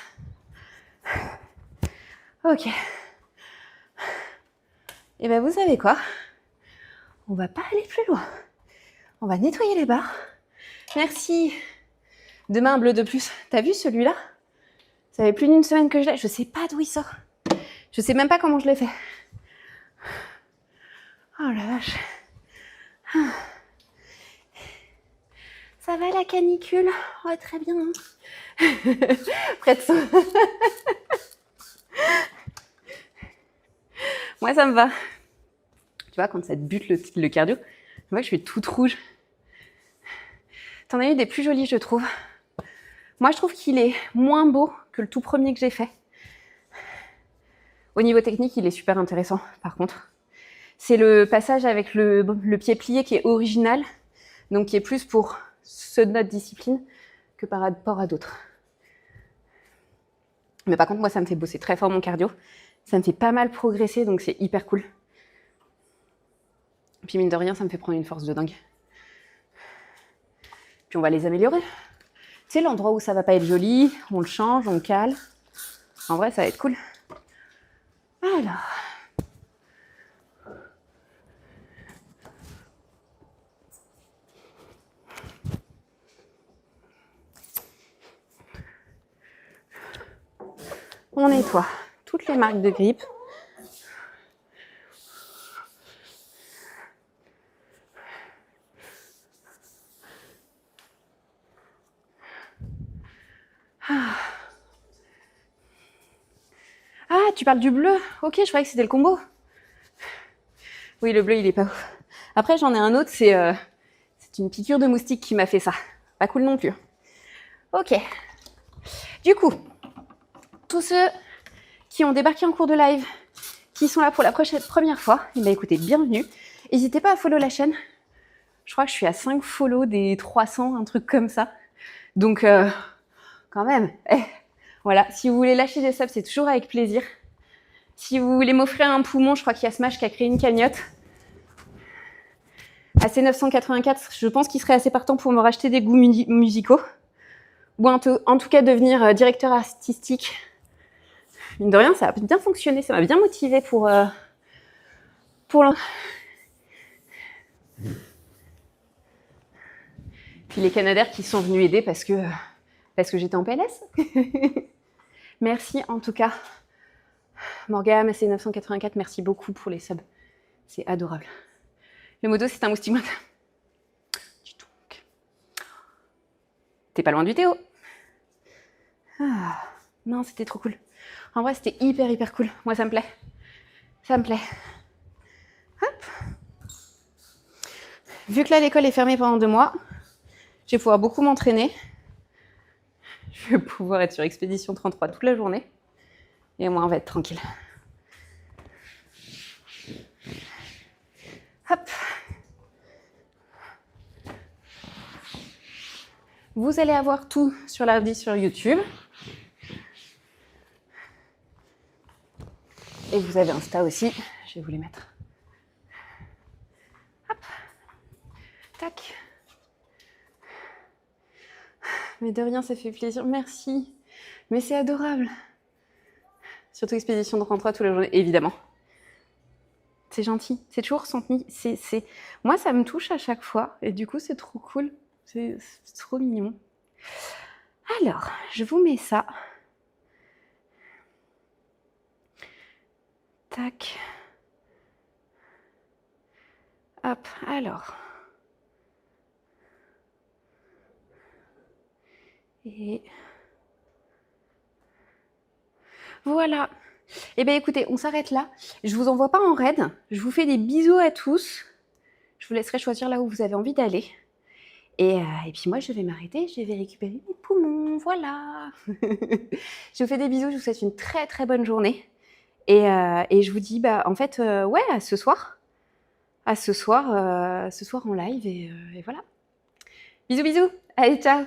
Ok. Et ben vous savez quoi? On va pas aller plus loin. On va nettoyer les barres. Merci. Demain, un bleu de plus. T'as vu celui-là? Ça fait plus d'une semaine que je l'ai. Je sais pas d'où il sort. Je sais même pas comment je l'ai fait. Oh la vache. Ça va la canicule? Oh, très bien. Près de ça. Moi, ça me va. Tu vois, quand ça te bute le cardio, tu vois que je suis toute rouge. T'en as eu des plus jolis, je trouve. Moi, je trouve qu'il est moins beau que le tout premier que j'ai fait. Au niveau technique, il est super intéressant, par contre. C'est le passage avec le pied plié qui est original, donc qui est plus pour ceux de notre discipline que par rapport à d'autres. Mais par contre, moi, ça me fait bosser très fort mon cardio. Ça me fait pas mal progresser, donc c'est hyper cool. Puis mine de rien, ça me fait prendre une force de dingue. Puis on va les améliorer. Tu sais, l'endroit où ça va pas être joli, on le change, on le cale. En vrai, ça va être cool. Alors. On nettoie toutes les marques de grippe. Ah, tu parles du bleu? Ok, je croyais que c'était le combo. Oui, le bleu, il est pas ouf. Après, j'en ai un autre, c'est une piqûre de moustique qui m'a fait ça. Pas cool non plus. Ok. Du coup, tous ceux qui ont débarqué en cours de live, qui sont là pour la première fois, eh bien, écoutez, bienvenue. N'hésitez pas à follow la chaîne. Je crois que je suis à 5 follow des 300, un truc comme ça. Donc, quand même, voilà. Si vous voulez lâcher des subs, c'est toujours avec plaisir. Si vous voulez m'offrir un poumon, je crois qu'il y a Smash qui a créé une cagnotte. À ces 984, je pense qu'il serait assez partant pour me racheter des goûts musicaux. Ou en tout cas devenir directeur artistique. Mine de rien, ça a bien fonctionné, ça m'a bien motivée pour Puis les Canadaires qui sont venus aider parce que j'étais en PLS. Merci en tout cas. Morgane, c'est 984, merci beaucoup pour les subs. C'est adorable. Le modo, c'est un moustique. Dis donc. T'es pas loin du Théo. Ah, non, c'était trop cool. En vrai, c'était hyper cool. Moi, ça me plaît. Ça me plaît. Hop. Vu que là, l'école est fermée pendant 2 mois, je vais pouvoir beaucoup m'entraîner. Je vais pouvoir être sur Expédition 33 toute la journée. Et moi, on va être tranquille. Hop. Vous allez avoir tout sur l'ordi sur YouTube. Et vous avez Insta aussi. Je vais vous les mettre. Hop. Tac. Mais de rien, ça fait plaisir. Merci. Mais c'est adorable. Surtout Expédition 33 toute la journée, évidemment. C'est gentil. C'est toujours ressenti. Moi, ça me touche à chaque fois. Et du coup, c'est trop cool. C'est trop mignon. Alors, je vous mets ça. Tac. Hop, alors. Et voilà. Eh bien, écoutez, on s'arrête là. Je vous envoie pas en raid. Je vous fais des bisous à tous. Je vous laisserai choisir là où vous avez envie d'aller. Et puis moi, je vais m'arrêter. Je vais récupérer mes poumons. Voilà. Je vous fais des bisous. Je vous souhaite une très bonne journée. Et je vous dis, en fait, ouais, à ce soir. À ce soir en live. Et voilà. Bisous. Allez, ciao.